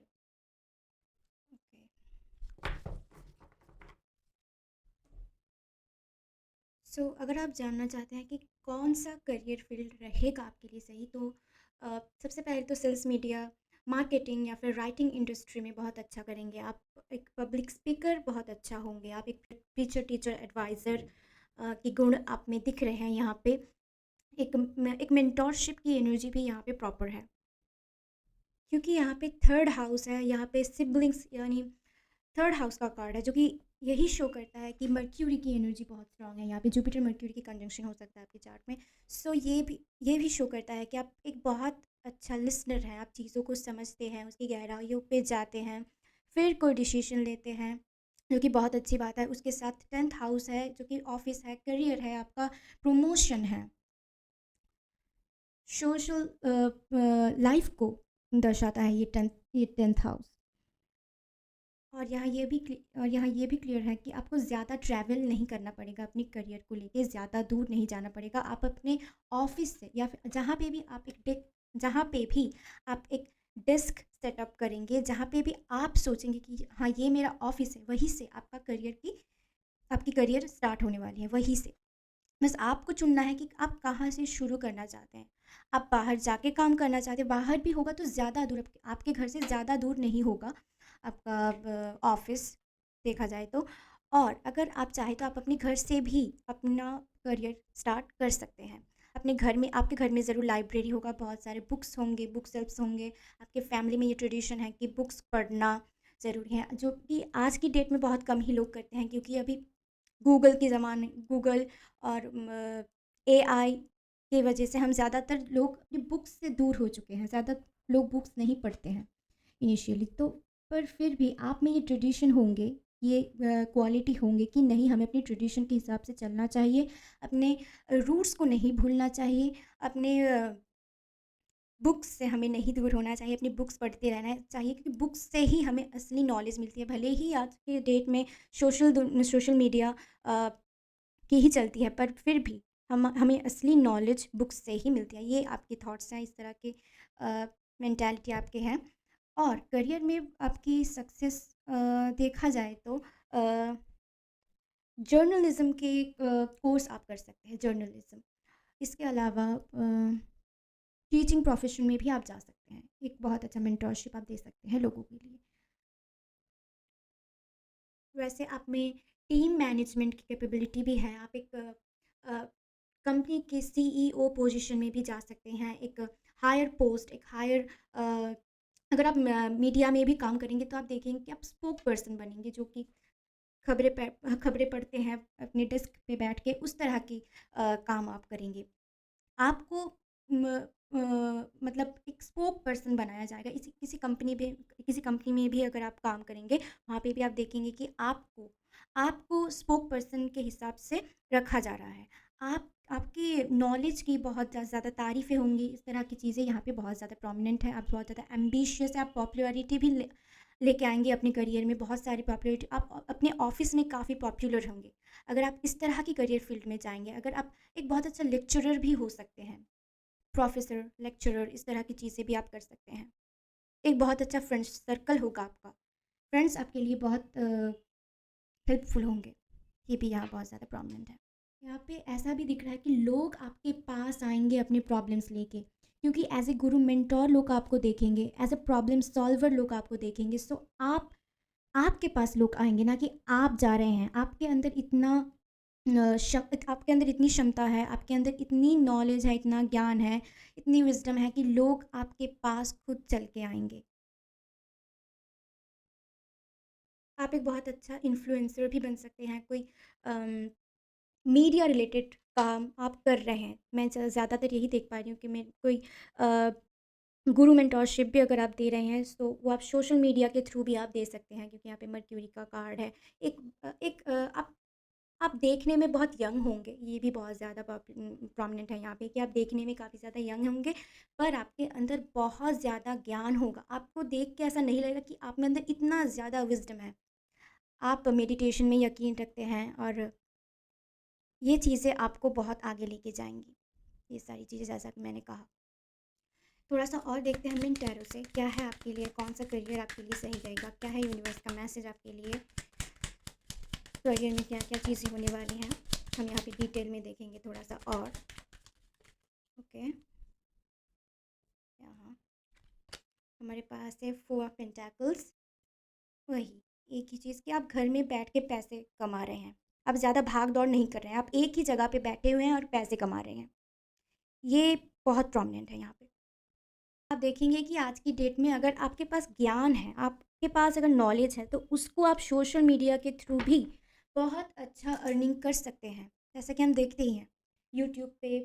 ओके, अगर आप जानना चाहते हैं कि कौन सा करियर फील्ड रहेगा आपके लिए सही, तो सबसे पहले तो सेल्स, मीडिया, मार्केटिंग या फिर राइटिंग इंडस्ट्री में बहुत अच्छा करेंगे आप। एक पब्लिक स्पीकर बहुत अच्छा होंगे आप। एक टीचर एडवाइज़र के गुण आप में दिख रहे हैं यहाँ पे। एक मेंटोरशिप की एनर्जी भी यहाँ पे प्रॉपर है, क्योंकि यहाँ पे थर्ड हाउस है। यहाँ पे सिबलिंग्स यानी थर्ड हाउस का कार्ड है, जो कि यही शो करता है कि मर्क्यूरी की एनर्जी बहुत स्ट्रांग है। यहाँ पे जुपिटर मर्क्यूरी की कंजंक्शन हो सकता है आपके चार्ट में। ये भी शो करता है कि आप एक बहुत अच्छा लिसनर हैं। आप चीज़ों को समझते हैं, उसकी गहराइयों पे जाते हैं, फिर कोई डिसीजन लेते हैं, जो कि बहुत अच्छी बात है। उसके साथ 10th हाउस है, जो कि ऑफिस है, करियर है, आपका प्रमोशन है, सोशल लाइफ को दर्शाता है ये टेंथ हाउस। और यहाँ ये भी क्लियर है कि आपको ज़्यादा ट्रैवल नहीं करना पड़ेगा अपनी करियर को लेके, ज़्यादा दूर नहीं जाना पड़ेगा। आप अपने ऑफिस से या फिर जहाँ पे भी आप एक डेस्क सेटअप करेंगे, जहाँ पे भी आप सोचेंगे कि हाँ ये मेरा ऑफिस है, वहीं से आपकी करियर स्टार्ट होने वाली है, वहीं से। बस आपको चुनना है कि आप कहाँ से शुरू करना चाहते हैं। आप बाहर जाके काम करना चाहते हैं, बाहर भी होगा तो ज़्यादा दूर, आपके घर से ज़्यादा दूर नहीं होगा आपका ऑफिस, देखा जाए तो। और अगर आप चाहें तो आप अपने घर से भी अपना करियर स्टार्ट कर सकते हैं। अपने घर में, आपके घर में ज़रूर लाइब्रेरी होगा, बहुत सारे बुक्स होंगे, बुक सेल्फ्स होंगे। आपके फैमिली में ये ट्रेडिशन है कि बुक्स पढ़ना ज़रूरी है, जो कि आज की डेट में बहुत कम ही लोग करते हैं, क्योंकि अभी गूगल और एआई की वजह से हम ज़्यादातर लोग अपनी बुक्स से दूर हो चुके हैं। ज़्यादा लोग बुक्स नहीं पढ़ते हैं इनिशियली तो। पर फिर भी आप में ये ट्रेडिशन होंगे, ये क्वालिटी होंगे कि नहीं, हमें अपनी ट्रेडिशन के हिसाब से चलना चाहिए, अपने रूट्स को नहीं भूलना चाहिए, अपने बुक्स से हमें नहीं दूर होना चाहिए, अपनी बुक्स पढ़ते रहना चाहिए, क्योंकि बुक्स से ही हमें असली नॉलेज मिलती है। भले ही आज के डेट में सोशल मीडिया की ही चलती है, पर फिर भी हमें असली नॉलेज बुक्स से ही मिलती है। ये आपके थॉट्स हैं, इस तरह के मेंटालिटी आपके हैं। और करियर में आपकी सक्सेस देखा जाए तो जर्नलिज़्म के कोर्स आप कर सकते हैं, जर्नलिज़्म। इसके अलावा टीचिंग प्रोफेशन में भी आप जा सकते हैं। एक बहुत अच्छा मेंटोरशिप आप दे सकते हैं लोगों के लिए। वैसे आप में टीम मैनेजमेंट की कैपेबिलिटी भी है। आप एक कंपनी के सीईओ पोजीशन में भी जा सकते हैं, एक हायर पोस्ट, एक हायर अगर आप मीडिया में भी काम करेंगे तो आप देखेंगे कि आप स्पोक पर्सन बनेंगे, जो कि खबरें पढ़ते हैं अपने डेस्क पे बैठ के, उस तरह की काम आप करेंगे। आपको म मतलब एक स्पोक पर्सन बनाया जाएगा। इसी किसी कंपनी में भी अगर आप काम करेंगे, वहाँ पे भी आप देखेंगे कि आपको स्पोक पर्सन के हिसाब से रखा जा रहा है। आपकी नॉलेज की बहुत ज़्यादा तारीफ़ें होंगी, इस तरह की चीज़ें यहाँ पे बहुत ज़्यादा प्रोमिनेंट है। आप बहुत ज़्यादा एम्बिशियस है, आप पॉपुलैरिटी भी लेके आएँगे अपने करियर में, बहुत सारी पॉपुलैरिटी, आप अपने ऑफ़िस में काफ़ी पॉपुलर होंगे। अगर आप इस तरह की करियर फ़ील्ड में जाएँगे, अगर आप एक बहुत अच्छा लेक्चरर भी हो सकते हैं, प्रोफ़ेसर, लेक्चरर, इस तरह की चीज़ें भी आप कर सकते हैं। एक बहुत अच्छा फ्रेंड्स सर्कल होगा आपका। फ्रेंड्स आपके लिए बहुत हेल्पफुल होंगे। ये भी यहाँ बहुत ज़्यादा प्रोमिनेंट है। यहाँ पे ऐसा भी दिख रहा है कि लोग आपके पास आएँगे अपने प्रॉब्लम्स लेके, क्योंकि एज़ ए गुरु मेंटर लोग आपको देखेंगे, एज़ अ प्रॉब्लम सॉल्वर लोग आपको देखेंगे। सो आपके पास लोग आएँगे, ना कि आप जा रहे हैं। आपके अंदर इतनी क्षमता है, आपके अंदर इतनी नॉलेज है, इतना ज्ञान है, इतनी विज़डम है कि लोग आपके पास खुद चल के आएँगे। आप एक बहुत अच्छा इन्फ्लुएंसर भी बन सकते हैं। कोई अम, मीडिया रिलेटेड काम आप कर रहे हैं। मैं ज़्यादातर यही देख पा रही हूँ कि मैं कोई अ, गुरु मेंटोरशिप भी अगर आप दे रहे हैं, तो वो आप सोशल मीडिया के थ्रू भी आप दे सकते हैं, क्योंकि यहाँ पे मर्क्यूरी का कार्ड है। एक आप देखने में बहुत यंग होंगे, ये भी बहुत ज़्यादा प्रोमिनेंट है यहाँ पे, कि आप देखने में काफ़ी ज़्यादा यंग होंगे, पर आपके अंदर बहुत ज़्यादा ज्ञान होगा। आपको देख के ऐसा नहीं लगेगा कि आप में अंदर इतना ज़्यादा विज़डम है। आप मेडिटेशन में यकीन रखते हैं, और ये चीज़ें आपको बहुत आगे लेके जाएँगी। ये सारी चीज़ें जैसा कि मैंने कहा। थोड़ा-सा और देखते हैं हम टैरो से, क्या है आपके लिए, कौन-सा करियर आपके लिए सही रहेगा, क्या है यूनिवर्स का मैसेज आपके लिए, करियर में क्या-क्या चीज़ें होने वाली हैं। हम यहाँ पे डिटेल में देखेंगे थोड़ा-सा और। ओके, यहाँ हमारे पास है 4 ऑफ पेंटाकल्स। वही, एक ही चीज़ कि आप घर में बैठ के पैसे कमा रहे हैं। आप ज़्यादा भाग-दौड़ नहीं कर रहे हैं, आप एक ही जगह पे बैठे हुए हैं और पैसे कमा रहे हैं। ये बहुत प्रोमिनेंट है यहाँ पे। आप देखेंगे कि आज की डेट में अगर आपके पास ज्ञान है, आपके पास अगर नॉलेज है, तो उसको आप सोशल मीडिया के थ्रू भी बहुत अच्छा अर्निंग कर सकते हैं। जैसा कि हम देखते ही हैं, यूट्यूब पे,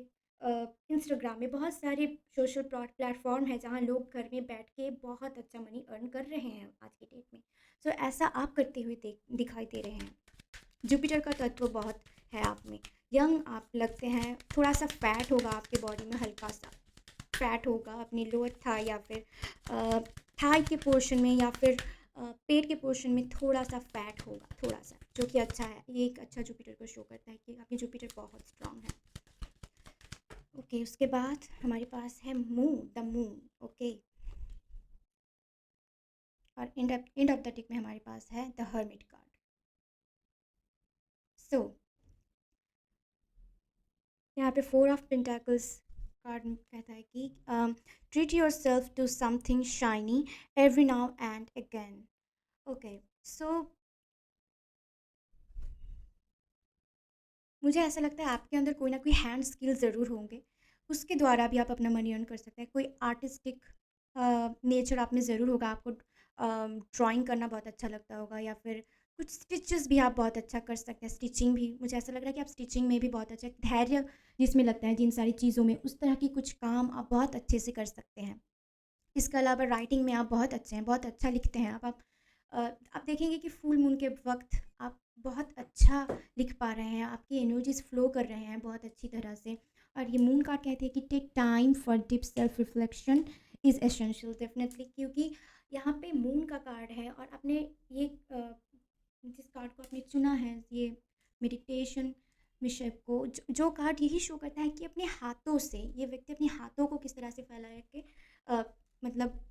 इंस्टाग्राम में बहुत सारे सोशल प्लेटफॉर्म है, जहाँ लोग घर में बैठ के बहुत अच्छा मनी अर्न कर रहे हैं आज की डेट में। सो ऐसा आप करते हुए दिखाई दे रहे हैं। जुपिटर का तत्व बहुत है आप में। यंग आप लगते हैं, थोड़ा सा फैट होगा आपके बॉडी में, हल्का सा फैट होगा अपनी लोअर थाई या फिर थाई के पोर्शन में, या फिर पेट के पोर्शन में थोड़ा सा फैट होगा, थोड़ा सा, जो कि अच्छा है। ये एक अच्छा जुपिटर को शो करता है कि आपकी जुपिटर बहुत स्ट्रांग है। ओके, उसके बाद हमारे पास है द मून। ओके, और एंड ऑफ द डेक में हमारे पास है द हर्मिट कार्ड। सो यहाँ पे 4 ऑफ पेंटाकल्स कार्ड कहता है कि treat yourself to something shiny every now and again. Okay, so मुझे ऐसा लगता है आपके अंदर कोई ना कोई हैंड स्किल ज़रूर होंगे, उसके द्वारा भी आप अपना मनी अर्न कर सकते हैं। कोई आर्टिस्टिक नेचर आप में ज़रूर होगा, आपको ड्राइंग करना बहुत अच्छा लगता होगा, या फिर कुछ स्टिचेस भी आप बहुत अच्छा कर सकते हैं। स्टिचिंग भी मुझे ऐसा लग रहा है कि आप स्टिचिंग में भी बहुत अच्छा धैर्य जिसमें लगता है, जिन सारी चीज़ों में, उस तरह की कुछ काम आप बहुत अच्छे से कर सकते हैं। इसके अलावा राइटिंग में आप बहुत अच्छे हैं, बहुत अच्छा लिखते हैं आप देखेंगे कि फुल मून के वक्त आप बहुत अच्छा लिख पा रहे हैं, आपकी एनर्जीज फ्लो कर रहे हैं बहुत अच्छी तरह से। और ये मून कार्ड कहते हैं कि take time for deep self reflection is essential, definitely, क्योंकि यहाँ पे मून का कार्ड है, और आपने ये जिस कार्ड को आपने चुना है, ये मेडिटेशन विषय को, जो कार्ड यही शो करता है कि अपने हाथों से, ये व्यक्ति अपने हाथों को किस तरह से फैला के मतलब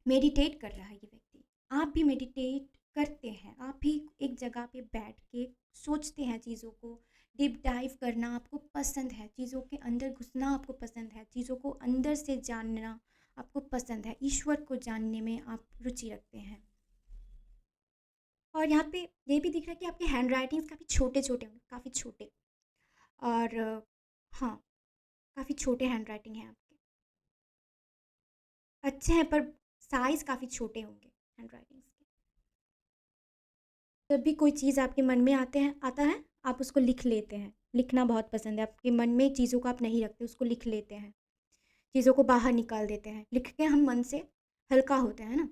मेडिटेट कर रहा है ये व्यक्ति। आप भी मेडिटेट करते हैं, आप भी एक जगह पे बैठ के सोचते हैं चीज़ों को, डीप डाइव करना आपको पसंद है, चीज़ों के अंदर घुसना आपको पसंद है, चीज़ों को अंदर से जानना आपको पसंद है, ईश्वर को जानने में आप रुचि रखते हैं। और यहाँ पे ये भी दिख रहा है कि आपके हैंड राइटिंग्स काफ़ी छोटे छोटे होंगे, काफ़ी छोटे। और हाँ, काफ़ी छोटे हैंड राइटिंग हैं आपके। अच्छे हैं पर साइज़ काफ़ी छोटे होंगे हैंड राइटिंग्स के। जब भी कोई चीज़ आपके मन में आता है, आप उसको लिख लेते हैं। लिखना बहुत पसंद है, आपके मन में चीज़ों को आप नहीं रखते, उसको लिख लेते हैं। चीज़ों को बाहर निकाल देते हैं, लिख के हम मन से हल्का होते हैं ना।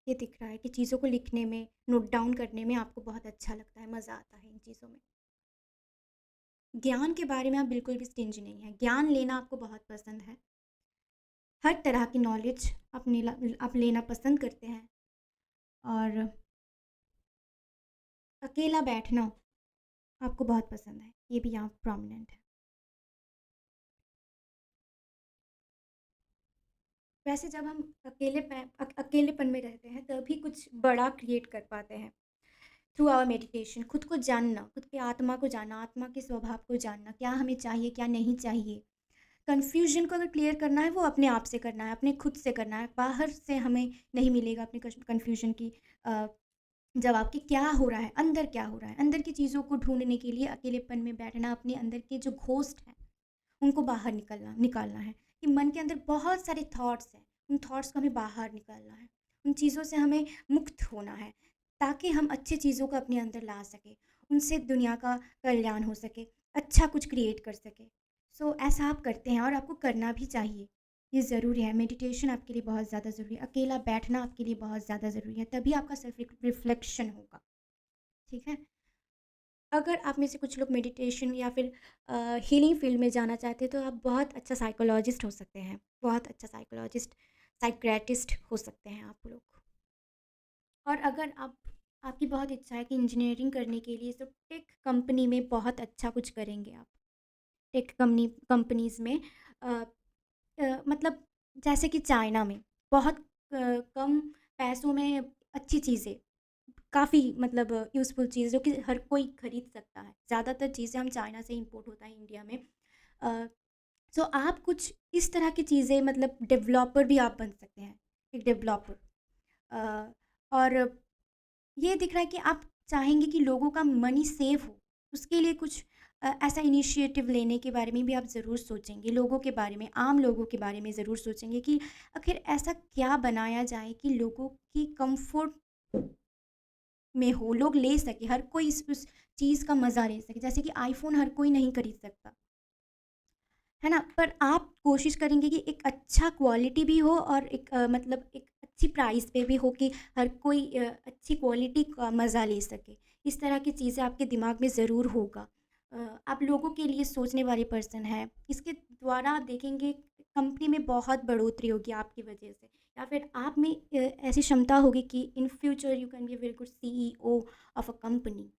ये दिख रहा है कि चीज़ों को लिखने में, नोट डाउन करने में आपको बहुत अच्छा लगता है, मज़ा आता है इन चीज़ों में। ज्ञान के बारे में आप बिल्कुल भी स्टिंजी नहीं हैं, ज्ञान लेना आपको बहुत पसंद है। हर तरह की नॉलेज आप लेना पसंद करते हैं। और अकेला बैठना आपको बहुत पसंद है, ये भी यहाँ प्रोमिनेंट है। वैसे जब हम अकेलेपन में रहते हैं तभी कुछ बड़ा क्रिएट कर पाते हैं। थ्रू आवर मेडिटेशन, खुद को जानना, खुद की आत्मा को जानना, आत्मा के स्वभाव को जानना, क्या हमें चाहिए क्या नहीं चाहिए। कन्फ्यूजन को अगर क्लियर करना है वो अपने आप से करना है, अपने खुद से करना है, बाहर से हमें नहीं मिलेगा अपनी कन्फ्यूजन की जवाब कि क्या हो रहा है, अंदर क्या हो रहा है। अंदर की चीज़ों को ढूंढने के लिए अकेलेपन में बैठना, अपने अंदर के जो घोस्ट हैं उनको बाहर निकालना है। कि मन के अंदर बहुत सारे थॉट्स हैं, उन थॉट्स को हमें बाहर निकालना है, उन चीज़ों से हमें मुक्त होना है, ताकि हम अच्छी चीज़ों को अपने अंदर ला सकें, उनसे दुनिया का कल्याण हो सके, अच्छा कुछ क्रिएट कर सके। सो ऐसा आप करते हैं और आपको करना भी चाहिए। ये ज़रूरी है, मेडिटेशन आपके लिए बहुत ज़्यादा ज़रूरी है, अकेला बैठना आपके लिए बहुत ज़्यादा ज़रूरी है, तभी आपका सेल्फ रिफ्लेक्शन होगा। ठीक है। अगर आप में से कुछ लोग मेडिटेशन या फिर हीलिंग फील्ड में जाना चाहते हैं तो आप बहुत अच्छा साइकोलॉजिस्ट हो सकते हैं, बहुत अच्छा साइकोलॉजिस्ट, साइक्रेटिस्ट हो सकते हैं आप लोग। और अगर आपकी बहुत इच्छा है कि इंजीनियरिंग करने के लिए, तो टेक कंपनी में बहुत अच्छा कुछ करेंगे आप। टेक कंपनीज़ में अ, मतलब जैसे कि चाइना में बहुत कम पैसों में अच्छी चीज़ें, काफ़ी मतलब यूज़फुल चीज़ जो कि हर कोई खरीद सकता है। ज़्यादातर चीज़ें हम चाइना से इंपोर्ट होता है इंडिया में। अ, सो आप कुछ इस तरह की चीज़ें, मतलब डेवलपर भी आप बन सकते हैं, एक डेवलपर। और ये दिख रहा है कि आप चाहेंगे कि लोगों का मनी सेव हो, उसके लिए कुछ ऐसा इनिशिएटिव लेने के बारे में भी आप ज़रूर सोचेंगे। लोगों के बारे में, आम लोगों के बारे में ज़रूर सोचेंगे कि आखिर ऐसा क्या बनाया जाए कि लोगों की कंफर्ट में हो, लोग ले सके, हर कोई इस उस चीज़ का मज़ा ले सके। जैसे कि आईफ़ोन हर कोई नहीं खरीद सकता, है ना? पर आप कोशिश करेंगे कि एक अच्छा क्वालिटी भी हो और एक मतलब एक अच्छी प्राइस पे भी हो कि हर कोई अच्छी क्वालिटी का मज़ा ले सके। इस तरह की चीज़ें आपके दिमाग में ज़रूर होगा। आप लोगों के लिए सोचने वाले पर्सन हैं। इसके द्वारा आप देखेंगे कंपनी में बहुत बढ़ोतरी होगी आपकी वजह से, या फिर आप में ऐसी क्षमता होगी कि in future you can be a very good CEO of a company.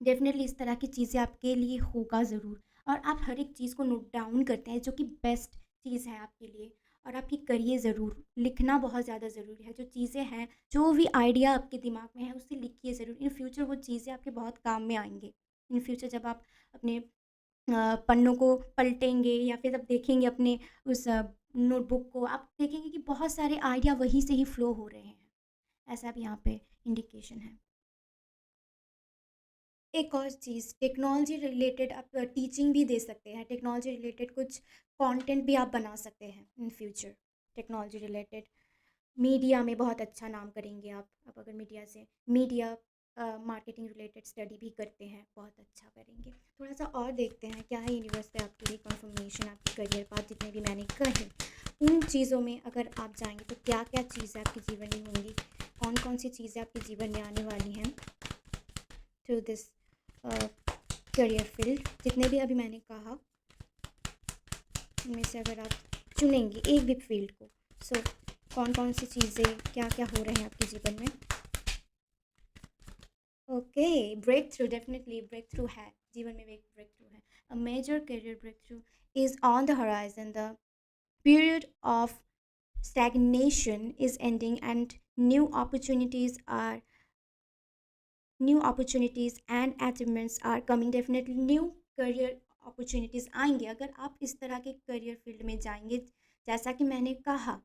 Definitely इस तरह की चीज़ें आपके लिए होगा ज़रूर। और आप हर एक चीज़ को नोट डाउन करते हैं जो कि बेस्ट चीज़ है आपके लिए, और आप ये करिए ज़रूर। लिखना बहुत ज़्यादा ज़रूरी है, जो चीज़ें हैं, जो भी आइडिया आपके दिमाग में है उसे लिखिए ज़रूर। इन फ्यूचर वो चीज़ें आपके बहुत काम में आएँगे। इन फ्यूचर जब आप अपने पन्नों को पलटेंगे या फिर जब देखेंगे अपने उस नोटबुक को, आप देखेंगे कि बहुत सारे आइडिया वहीं से ही फ्लो हो रहे हैं। ऐसा भी यहाँ पे इंडिकेशन है। एक और चीज़, टेक्नोलॉजी रिलेटेड आप टीचिंग भी दे सकते हैं, टेक्नोलॉजी रिलेटेड कुछ कंटेंट भी आप बना सकते हैं in future. Technology related media में बहुत अच्छा नाम करेंगे आप अगर मीडिया मार्केटिंग रिलेटेड स्टडी भी करते हैं, बहुत अच्छा करेंगे। थोड़ा सा और देखते हैं क्या है यूनिवर्स पे आपके लिए कंफर्मेशन, आपके करियर पाथ जितने भी मैंने कहे उन चीज़ों में अगर आप जाएंगे तो क्या क्या चीज़ें आपके जीवन में होंगी, कौन कौन सी चीज़ें आपके जीवन में आने वाली हैं थ्रू दिस करियर फील्ड। जितने भी अभी मैंने कहा उनमें से अगर आप चुनेंगे एक भी फील्ड को, सो कौन कौन सी चीज़ें क्या क्या हो रहे हैं आपके जीवन में। Okay, breakthrough, definitely breakthrough है, जीवन में एक ब्रेक थ्रू है। A major career breakthrough is on the horizon, the period of stagnation is ending and new opportunities and achievements are coming. Definitely new career opportunities आएंगे अगर आप इस तरह के करियर फील्ड में जाएंगे। जैसा कि मैंने कहा,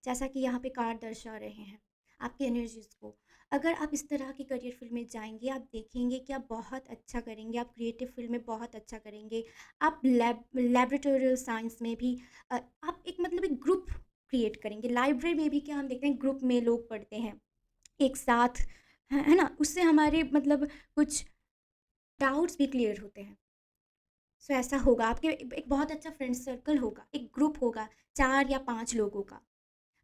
जैसा कि यहाँ पे कार्ड दर्शा रहे हैं आपकी एनर्जीज को, अगर आप इस तरह की करियर फील्ड में जाएँगे, आप देखेंगे कि आप बहुत अच्छा करेंगे, आप क्रिएटिव फील्ड में बहुत अच्छा करेंगे। आप लैबोरेटोरियल साइंस में भी आप एक मतलब एक ग्रुप क्रिएट करेंगे। लाइब्रेरी में भी क्या हम देखते हैं ग्रुप में लोग पढ़ते हैं, एक साथ, है ना? उससे हमारे मतलब कुछ डाउट्स भी क्लियर होते हैं। सो ऐसा होगा, आपके एक बहुत अच्छा फ्रेंड सर्कल होगा, एक ग्रुप होगा 4 या 5 लोगों का।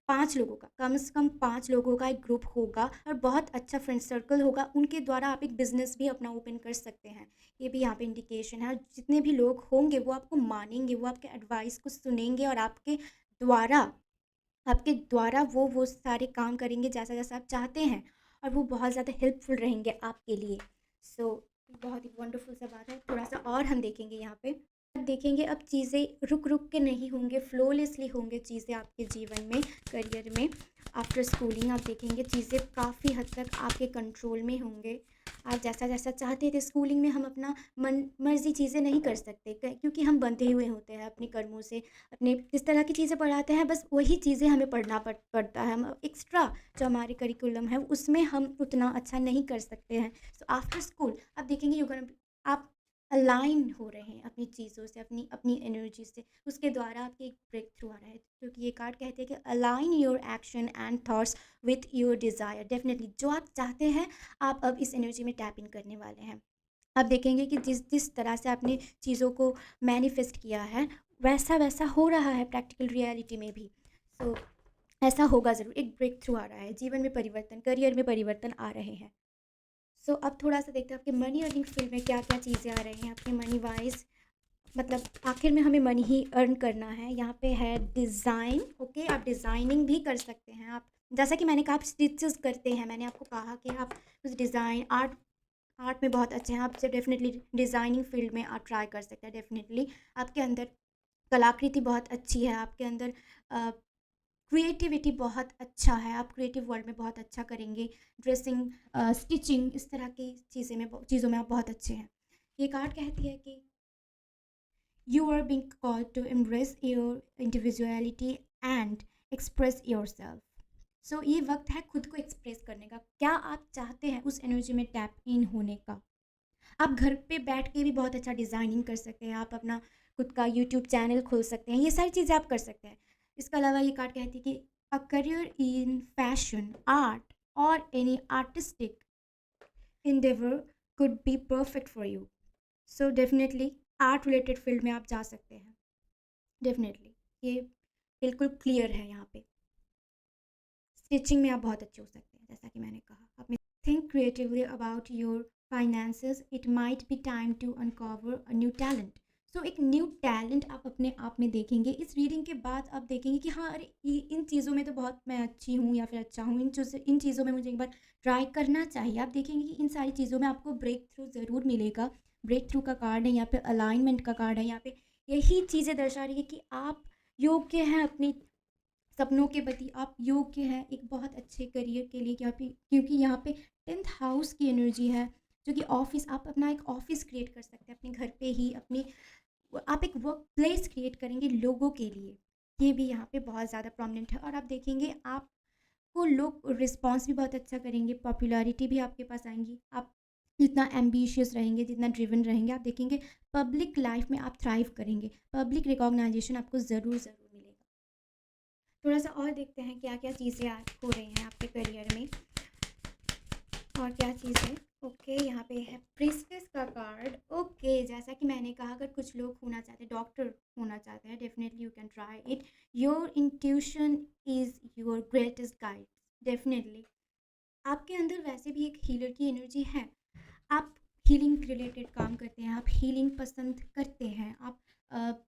5 लोगों का, कम से कम 5 लोगों का एक ग्रुप होगा और बहुत अच्छा फ्रेंड सर्कल होगा, उनके द्वारा आप एक बिज़नेस भी अपना ओपन कर सकते हैं। ये भी यहाँ पे इंडिकेशन है, और जितने भी लोग होंगे वो आपको मानेंगे, वो आपके एडवाइस को सुनेंगे और द्वारा आपके द्वारा वो सारे काम करेंगे जैसा-जैसा आप चाहते हैं, और वो बहुत ज़्यादा हेल्पफुल रहेंगे आपके लिए। सो बहुत ही वंडरफुल सा बात है। थोड़ा-सा और हम देखेंगे यहाँ पे। अब देखेंगे, अब चीज़ें रुक-रुक के नहीं होंगे, फ्लोलेसली होंगे चीज़ें आपके जीवन में, करियर में। आफ्टर स्कूलिंग आप देखेंगे चीज़ें काफ़ी हद तक आपके कंट्रोल में होंगे। आप जैसा-जैसा चाहते थे, स्कूलिंग में हम अपना मन मर्ज़ी चीज़ें नहीं कर सकते, क क्योंकि हम बंधे हुए होते हैं अपने कर्मों से। अपने जिस तरह की चीज़ें पढ़ाते हैं बस वही चीज़ें हमें पढ़ना पड़ता है। हम एक्स्ट्रा जो हमारे करिकुलम है उसमें हम उतना अच्छा नहीं कर सकते हैं। सो आफ्टर स्कूल आप देखेंगे आप अलाइन हो रहे हैं अपनी चीज़ों से, अपनी अपनी एनर्जी से। उसके द्वारा आपके एक ब्रेक थ्रू आ रहा है, क्योंकि ये कार्ड कहते हैं कि align your action and thoughts with your desire. Definitely जो आप चाहते हैं आप अब इस एनर्जी में टैप इन करने वाले हैं। आप देखेंगे कि जिस जिस तरह से आपने चीज़ों को मैनिफेस्ट किया है वैसा वैसा हो रहा है प्रैक्टिकल रियलिटी में भी। सो ऐसा होगा ज़रूर, एक ब्रेक थ्रू आ रहा है, जीवन में परिवर्तन, करियर में परिवर्तन आ रहे हैं। सो अब थोड़ा-सा देखते हैं आपके मनी अर्निंग फील्ड में क्या-क्या चीज़ें आ रही हैं आपके मनी वाइज़। मतलब आखिर में हमें मनी ही अर्न करना है। यहाँ पे है डिज़ाइन, ओके, आप डिज़ाइनिंग भी कर सकते हैं। आप जैसा कि मैंने कहा आप स्टिचेस करते हैं, मैंने आपको कहा कि आप कुछ डिज़ाइन आर्ट आर्ट में बहुत अच्छे हैं, आप से डेफ़िनेटली डिज़ाइनिंग फ़ील्ड में आप ट्राई कर सकते हैं। डेफ़िनेटली आपके अंदर कलाकृति बहुत अच्छी है, आपके अंदर क्रिएटिविटी बहुत अच्छा है, आप क्रिएटिव वर्ल्ड में बहुत अच्छा करेंगे। ड्रेसिंग, स्टिचिंग, इस तरह की चीज़ों में आप बहुत अच्छे हैं। ये कार्ड कहती है कि you are being called to embrace your individuality and express yourself. So ये वक्त है खुद को एक्सप्रेस करने का। क्या आप चाहते हैं उस एनर्जी में टैप इन होने का? आप घर पे बैठ के भी बहुत अच्छा डिज़ाइनिंग कर सकते हैं, आप अपना खुद का यूट्यूब चैनल खोल सकते हैं, ये सारी चीज़ें आप कर सकते हैं। इसके अलावा ये कार्ड कहती है कि a career in fashion, art और any artistic endeavor could be perfect for you. So definitely art related field में आप जा सकते हैं, डेफिनेटली। ये बिल्कुल क्लियर है यहाँ पे। स्टिचिंग में आप बहुत अच्छे हो सकते हैं, जैसा कि मैंने कहा। आप think creatively about your finances, it might be time to uncover a new talent. So एक न्यू टैलेंट आप अपने आप में देखेंगे। इस रीडिंग के बाद आप देखेंगे कि हाँ, अरे इन चीज़ों में तो बहुत मैं अच्छी हूँ या फिर अच्छा हूँ, इन चीज़ों में मुझे एक बार ट्राई करना चाहिए। आप देखेंगे कि इन सारी चीज़ों में आपको ब्रेक थ्रू ज़रूर मिलेगा। ब्रेक थ्रू का कार्ड है यहाँ पे, अलाइनमेंट का कार्ड है यहाँ पे। यही चीज़ें दर्शा रही है कि आप योग्य हैं अपनी सपनों के प्रति, आप योग्य हैं एक बहुत अच्छे करियर के लिए। क्या पे, क्योंकि यहाँ पे 10th हाउस की एनर्जी है, जो कि ऑफिस, आप अपना एक ऑफिस क्रिएट कर सकते हैं अपने घर पे ही। अपनी आप एक वर्क प्लेस क्रिएट करेंगे लोगों के लिए। ये भी यहाँ पे बहुत ज़्यादा प्रोमिनेंट है, और आप देखेंगे आपको लोग रिस्पॉन्स भी बहुत अच्छा करेंगे, पॉपुलैरिटी भी आपके पास आएंगी। आप जितना एम्बिशियस रहेंगे, जितना ड्रिवन रहेंगे, आप देखेंगे पब्लिक लाइफ में आप थ्राइव करेंगे, पब्लिक रिकॉग्नाइजेशन आपको ज़रूर ज़रूर मिलेगा। थोड़ा सा और देखते हैं क्या क्या चीज़ें हो रही हैं आपके करियर में, और क्या चीज़ें। ओके, यहाँ पे है प्रिंसेस का कार्ड। ओके, जैसा कि मैंने कहा, अगर कुछ लोग होना चाहते हैं, डॉक्टर होना चाहते हैं, definitely you can try it. Your intuition is your greatest guide. Definitely आपके अंदर वैसे भी एक हीलर की एनर्जी है। आप हीलिंग रिलेटेड काम करते हैं, आप हीलिंग पसंद करते हैं, आप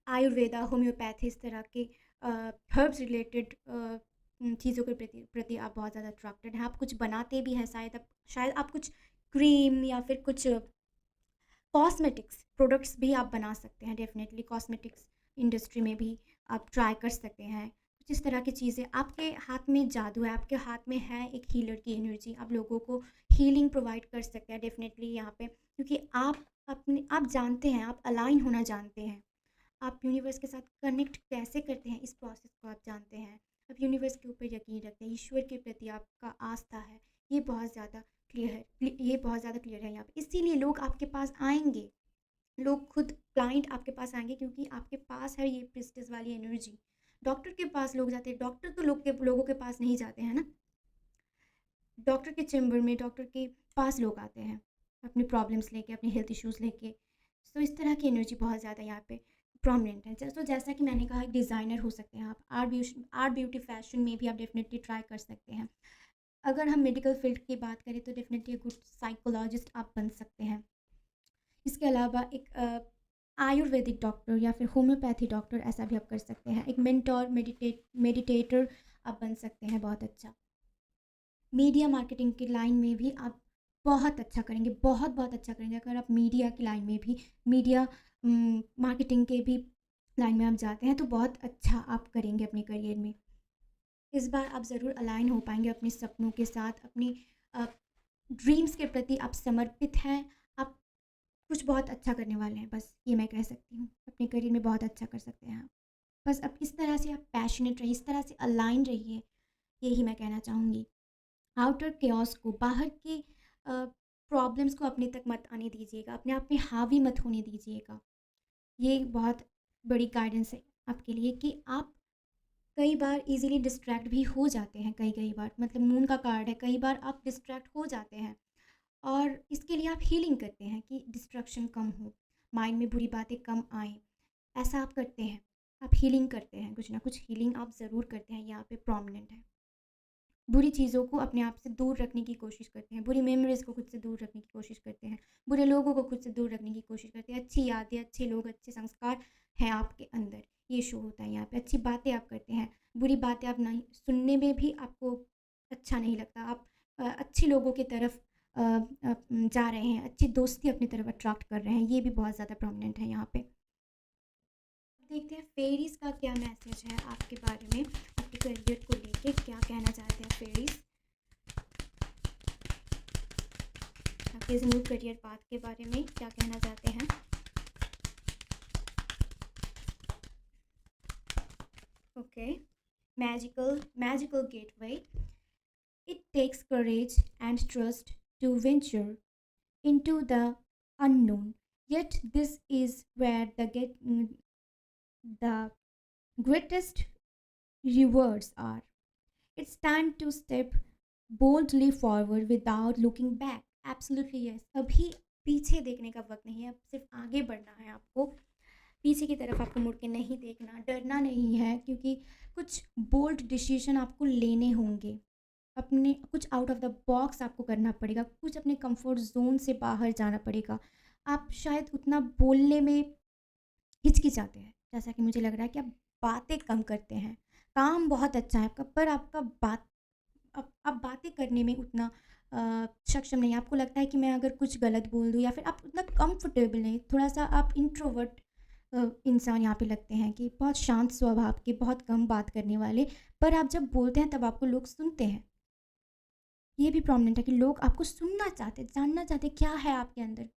आयुर्वेदा, होम्योपैथी, इस तरह के हर्ब्स रिलेटेड चीज़ों के प्रति प्रति आप बहुत ज़्यादा अट्रैक्टेड हैं। आप कुछ बनाते भी हैं, शायद आप कुछ क्रीम या फिर कुछ कॉस्मेटिक्स प्रोडक्ट्स भी आप बना सकते हैं। डेफिनेटली कॉस्मेटिक्स इंडस्ट्री में भी आप ट्राई कर सकते हैं। कुछ इस तरह की चीज़ें, आपके हाथ में जादू है, आपके हाथ में है एक हीलर की एनर्जी। आप लोगों को हीलिंग प्रोवाइड कर सकते हैं डेफिनेटली यहाँ पे, क्योंकि आप जानते हैं, आप अलाइन होना जानते हैं, आप यूनिवर्स के साथ कनेक्ट कैसे करते हैं, इस प्रोसेस को आप जानते हैं। आप यूनिवर्स के ऊपर यकीन रखते हैं, ईश्वर के प्रति आपका आस्था है, ये बहुत ज़्यादा क्लियर है, ये बहुत ज़्यादा क्लियर है यहाँ पे। इसीलिए लोग आपके पास आएंगे, लोग खुद क्लाइंट आपके पास आएंगे, क्योंकि आपके पास है ये प्रिस्टिस वाली एनर्जी। डॉक्टर के पास लोग जाते हैं, डॉक्टर तो लोगों के पास नहीं जाते हैं ना। डॉक्टर के चैम्बर में, डॉक्टर के पास लोग आते हैं अपनी प्रॉब्लम्स लेके, अपने हेल्थ इश्यूज़ लेके। सो इस तरह की एनर्जी बहुत ज़्यादा यहाँ पे प्रोमिनेंट है। तो जैसा कि मैंने कहा, डिज़ाइनर हो सकते हैं आप, आर्ट ब्यूटी फैशन में भी आप डेफिनेटली ट्राई कर सकते हैं। अगर हम मेडिकल फील्ड की बात करें तो डेफिनेटली गुड साइकोलॉजिस्ट आप बन सकते हैं। इसके अलावा एक आयुर्वेदिक डॉक्टर या फिर होम्योपैथी डॉक्टर, ऐसा भी आप कर सकते हैं। एक मेंटोर, मेडिटेटर आप बन सकते हैं, बहुत अच्छा। मीडिया मार्केटिंग की लाइन में भी आप बहुत अच्छा करेंगे, बहुत बहुत अच्छा करेंगे। अगर आप मीडिया की लाइन में भी, मीडिया मार्केटिंग के भी लाइन में आप जाते हैं तो बहुत अच्छा आप करेंगे अपने करियर में। इस बार आप ज़रूर अलाइन हो पाएंगे अपने सपनों के साथ, अपनी ड्रीम्स के प्रति आप समर्पित हैं। आप कुछ बहुत अच्छा करने वाले हैं, बस ये मैं कह सकती हूँ। अपने करियर में बहुत अच्छा कर सकते हैं आप। बस अब इस तरह से आप पैशनेट रहिए, इस तरह से अलाइन रहिए, यही मैं कहना चाहूँगी। आउटर केओस को, बाहर के प्रॉब्लम्स को अपने तक मत आने दीजिएगा, अपने आप में हावी मत होने दीजिएगा। ये बहुत बड़ी गाइडेंस है आपके लिए कि आप कई बार इजीली डिस्ट्रैक्ट भी हो जाते हैं। कई बार, मतलब मून का कार्ड है, कई बार आप डिस्ट्रैक्ट हो जाते हैं और इसके लिए आप हीलिंग करते हैं कि डिस्ट्रैक्शन कम हो, माइंड में बुरी बातें कम आए। ऐसा आप करते हैं, आप हीलिंग करते हैं, कुछ ना कुछ हीलिंग आप ज़रूर करते हैं, यहाँ पे प्रोमिनेंट है। बुरी चीज़ों को अपने आप से दूर रखने की कोशिश करते हैं, बुरी मेमोरीज़ को खुद से दूर रखने की कोशिश करते हैं, बुरे लोगों को खुद से दूर रखने की कोशिश करते हैं। अच्छी यादें, अच्छे लोग, अच्छे संस्कार हैं आपके अंदर, ये शो होता है यहाँ पे। अच्छी बातें आप करते हैं, बुरी बातें आप नहीं, सुनने में भी आपको अच्छा नहीं लगता। आप अच्छे लोगों की तरफ जा रहे हैं, अच्छी दोस्ती अपनी तरफ अट्रैक्ट कर रहे हैं, ये भी बहुत ज़्यादा प्रोमिनेंट है यहाँ पे। देखते हैं फेरीज़ का क्या मैसेज है आपके बारे में, आपके करियर को लेके क्या कहना चाहते हैं फेरीज़, आपके न्यू करियर पाथ के बारे में क्या कहना चाहते हैं। Okay, magical gateway, it takes courage and trust to venture into the unknown, yet this is where the greatest rewards are. It's time to step boldly forward without looking back. Absolutely yes. अभी पीछे देखने का वक्त नहीं है, अब सिर्फ आगे बढ़ना है आपको। पीछे की तरफ आपको मुड़ के नहीं देखना, डरना नहीं है, क्योंकि कुछ बोल्ड डिसीजन आपको लेने होंगे। अपने कुछ आउट ऑफ द बॉक्स आपको करना पड़ेगा, कुछ अपने कंफर्ट जोन से बाहर जाना पड़ेगा। आप शायद उतना बोलने में हिचकिचाते हैं, जैसा कि मुझे लग रहा है कि आप बातें कम करते हैं। काम बहुत अच्छा है आपका, पर आपका आप बातें करने में उतना सक्षम नहीं। आपको लगता है कि मैं अगर कुछ गलत बोल दूँ, या फिर आप उतना कंफर्टेबल नहीं, थोड़ा सा आप इंट्रोवर्ट इंसान यहाँ पे लगते हैं, कि बहुत शांत स्वभाव के, बहुत कम बात करने वाले, पर आप जब बोलते हैं तब आपको लोग सुनते हैं। ये भी प्रोमिनेंट है कि लोग आपको सुनना चाहते, जानना चाहते क्या है आपके अंदर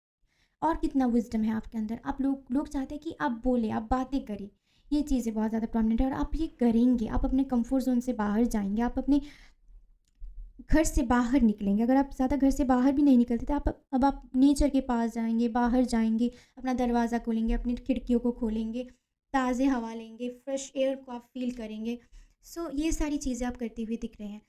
और कितना विजडम है आपके अंदर। आप लोग चाहते हैं कि आप बोले, आप बातें करें। ये चीज़ें बहुत ज़्यादा प्रोमिनेंट है और आप ये करेंगे। आप अपने कंफर्ट जोन से बाहर जाएंगे, आप अपने घर से बाहर निकलेंगे। अगर आप ज़्यादा घर से बाहर भी नहीं निकलते तो अब आप नेचर के पास जाएंगे, बाहर जाएंगे, अपना दरवाज़ा खोलेंगे, अपनी खिड़कियों को खोलेंगे, ताज़े हवा लेंगे, फ्रेश एयर को आप फील करेंगे। सो ये सारी चीज़ें आप करते हुए दिख रहे हैं।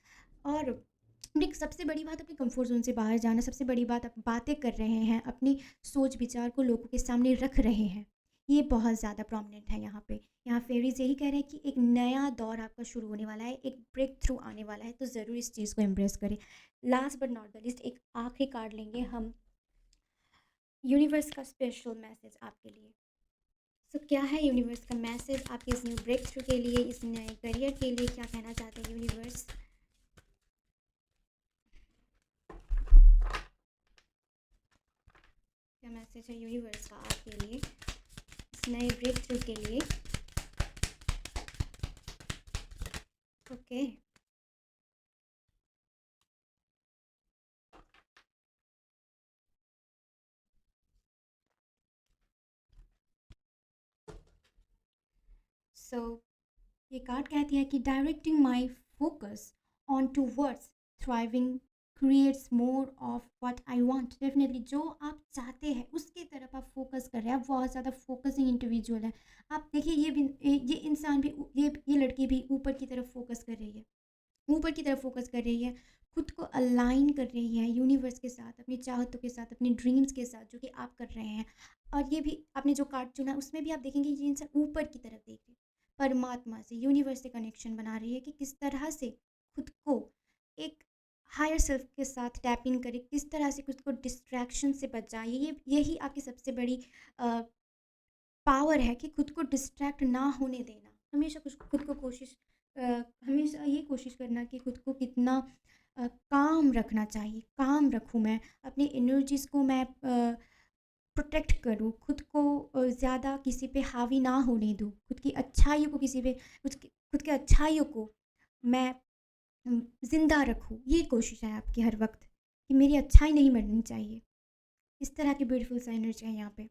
और अपनी सबसे बड़ी बात, अपने कंफर्ट जोन से बाहर जाना। सबसे बड़ी बात, आप बातें कर रहे हैं, अपनी सोच विचार को लोगों के सामने रख रहे हैं, ये बहुत ज़्यादा प्रोमिनेंट है यहाँ पे। यहाँ फेरीज यही कह रहे हैं कि एक नया दौर आपका शुरू होने वाला है, एक ब्रेक थ्रू आने वाला है, तो ज़रूर इस चीज़ को एम्ब्रेस करें। Last but not the list, एक आखिरी कार्ड लेंगे हम, यूनिवर्स का स्पेशल मैसेज आपके लिए। सो क्या है यूनिवर्स का मैसेज आपके इस न्यू ब्रेक थ्रू के लिए, इस नए करियर के लिए, क्या कहना चाहते हैं यूनिवर्स। क्या मैसेज है यूनिवर्स का आपके लिए इस नए ब्रेक थ्रू के लिए। ओके, सो ये कार्ड कहती है कि directing my focus on towards thriving creates more of what I want. Definitely जो आप चाहते हैं उसकी तरफ आप फोकस कर रहे हैं, आप बहुत ज़्यादा फोकसिंग इंडिविजुअल है। आप देखिए ये इंसान भी, ये लड़की भी ऊपर की तरफ फोकस कर रही है, ऊपर की तरफ फोकस कर रही है, खुद को अलाइन कर रही है यूनिवर्स के साथ, अपनी चाहतों के साथ, अपने ड्रीम्स के साथ, जो कि आप कर रहे हैं। और ये भी आपने जो कार्ड चुना उसमें भी आप देखेंगे ये इंसान ऊपर की तरफ देख रही है, परमात्मा से, यूनिवर्स से कनेक्शन बना रही है कि किस तरह से खुद को एक हायर सेल्फ के साथ टैप इन करे, किस तरह से खुद को डिस्ट्रैक्शन से बचाए। यही आपकी सबसे बड़ी पावर है कि खुद को डिस्ट्रैक्ट ना होने देना। हमेशा कुछ खुद को कोशिश अ, हमेशा ये कोशिश करना कि खुद को कितना काम रखना चाहिए, काम रखूँ मैं, अपनी एनर्जीज़ को मैं प्रोटेक्ट करूँ, खुद को ज़्यादा किसी पे हावी ना होने दूँ, खुद की अच्छाइयों को किसी पे, खुद के अच्छाइयों को मैं ज़िंदा रखूँ। ये कोशिश है आपकी हर वक़्त कि मेरी अच्छाई नहीं मरनी चाहिए। इस तरह की ब्यूटीफुल सा एनर्जी है यहाँ पे।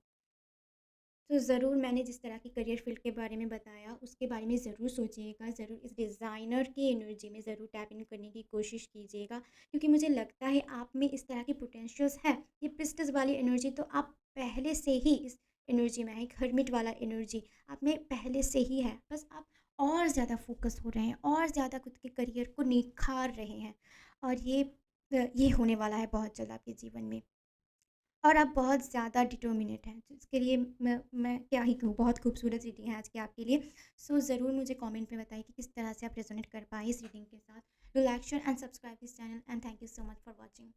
तो ज़रूर मैंने जिस तरह की करियर फील्ड के बारे में बताया उसके बारे में ज़रूर सोचिएगा, ज़रूर इस डिज़ाइनर की एनर्जी में ज़रूर टैप इन करने की कोशिश कीजिएगा, क्योंकि मुझे लगता है आप में इस तरह की पोटेंशियल्स है। ये पिस्टस वाली एनर्जी तो आप पहले से ही इस एनर्जी में है, एक हर्मिट वाला एनर्जी आप में पहले से ही है, बस आप और ज़्यादा फोकस हो रहे हैं और ज़्यादा खुद के करियर को निखार रहे हैं। और ये होने वाला है बहुत जल्द आपके जीवन में। और आप बहुत ज़्यादा डिटर्मिनेट हैं, जिसके लिए मैं क्या ही कहूँ, बहुत खूबसूरत रीडिंग है आज की आपके लिए। सो ज़रूर मुझे कमेंट में बताइए कि किस तरह से आप रेजोनेट कर पाए इस रीडिंग के साथ। Do like share and subscribe this channel and thank you so much for watching.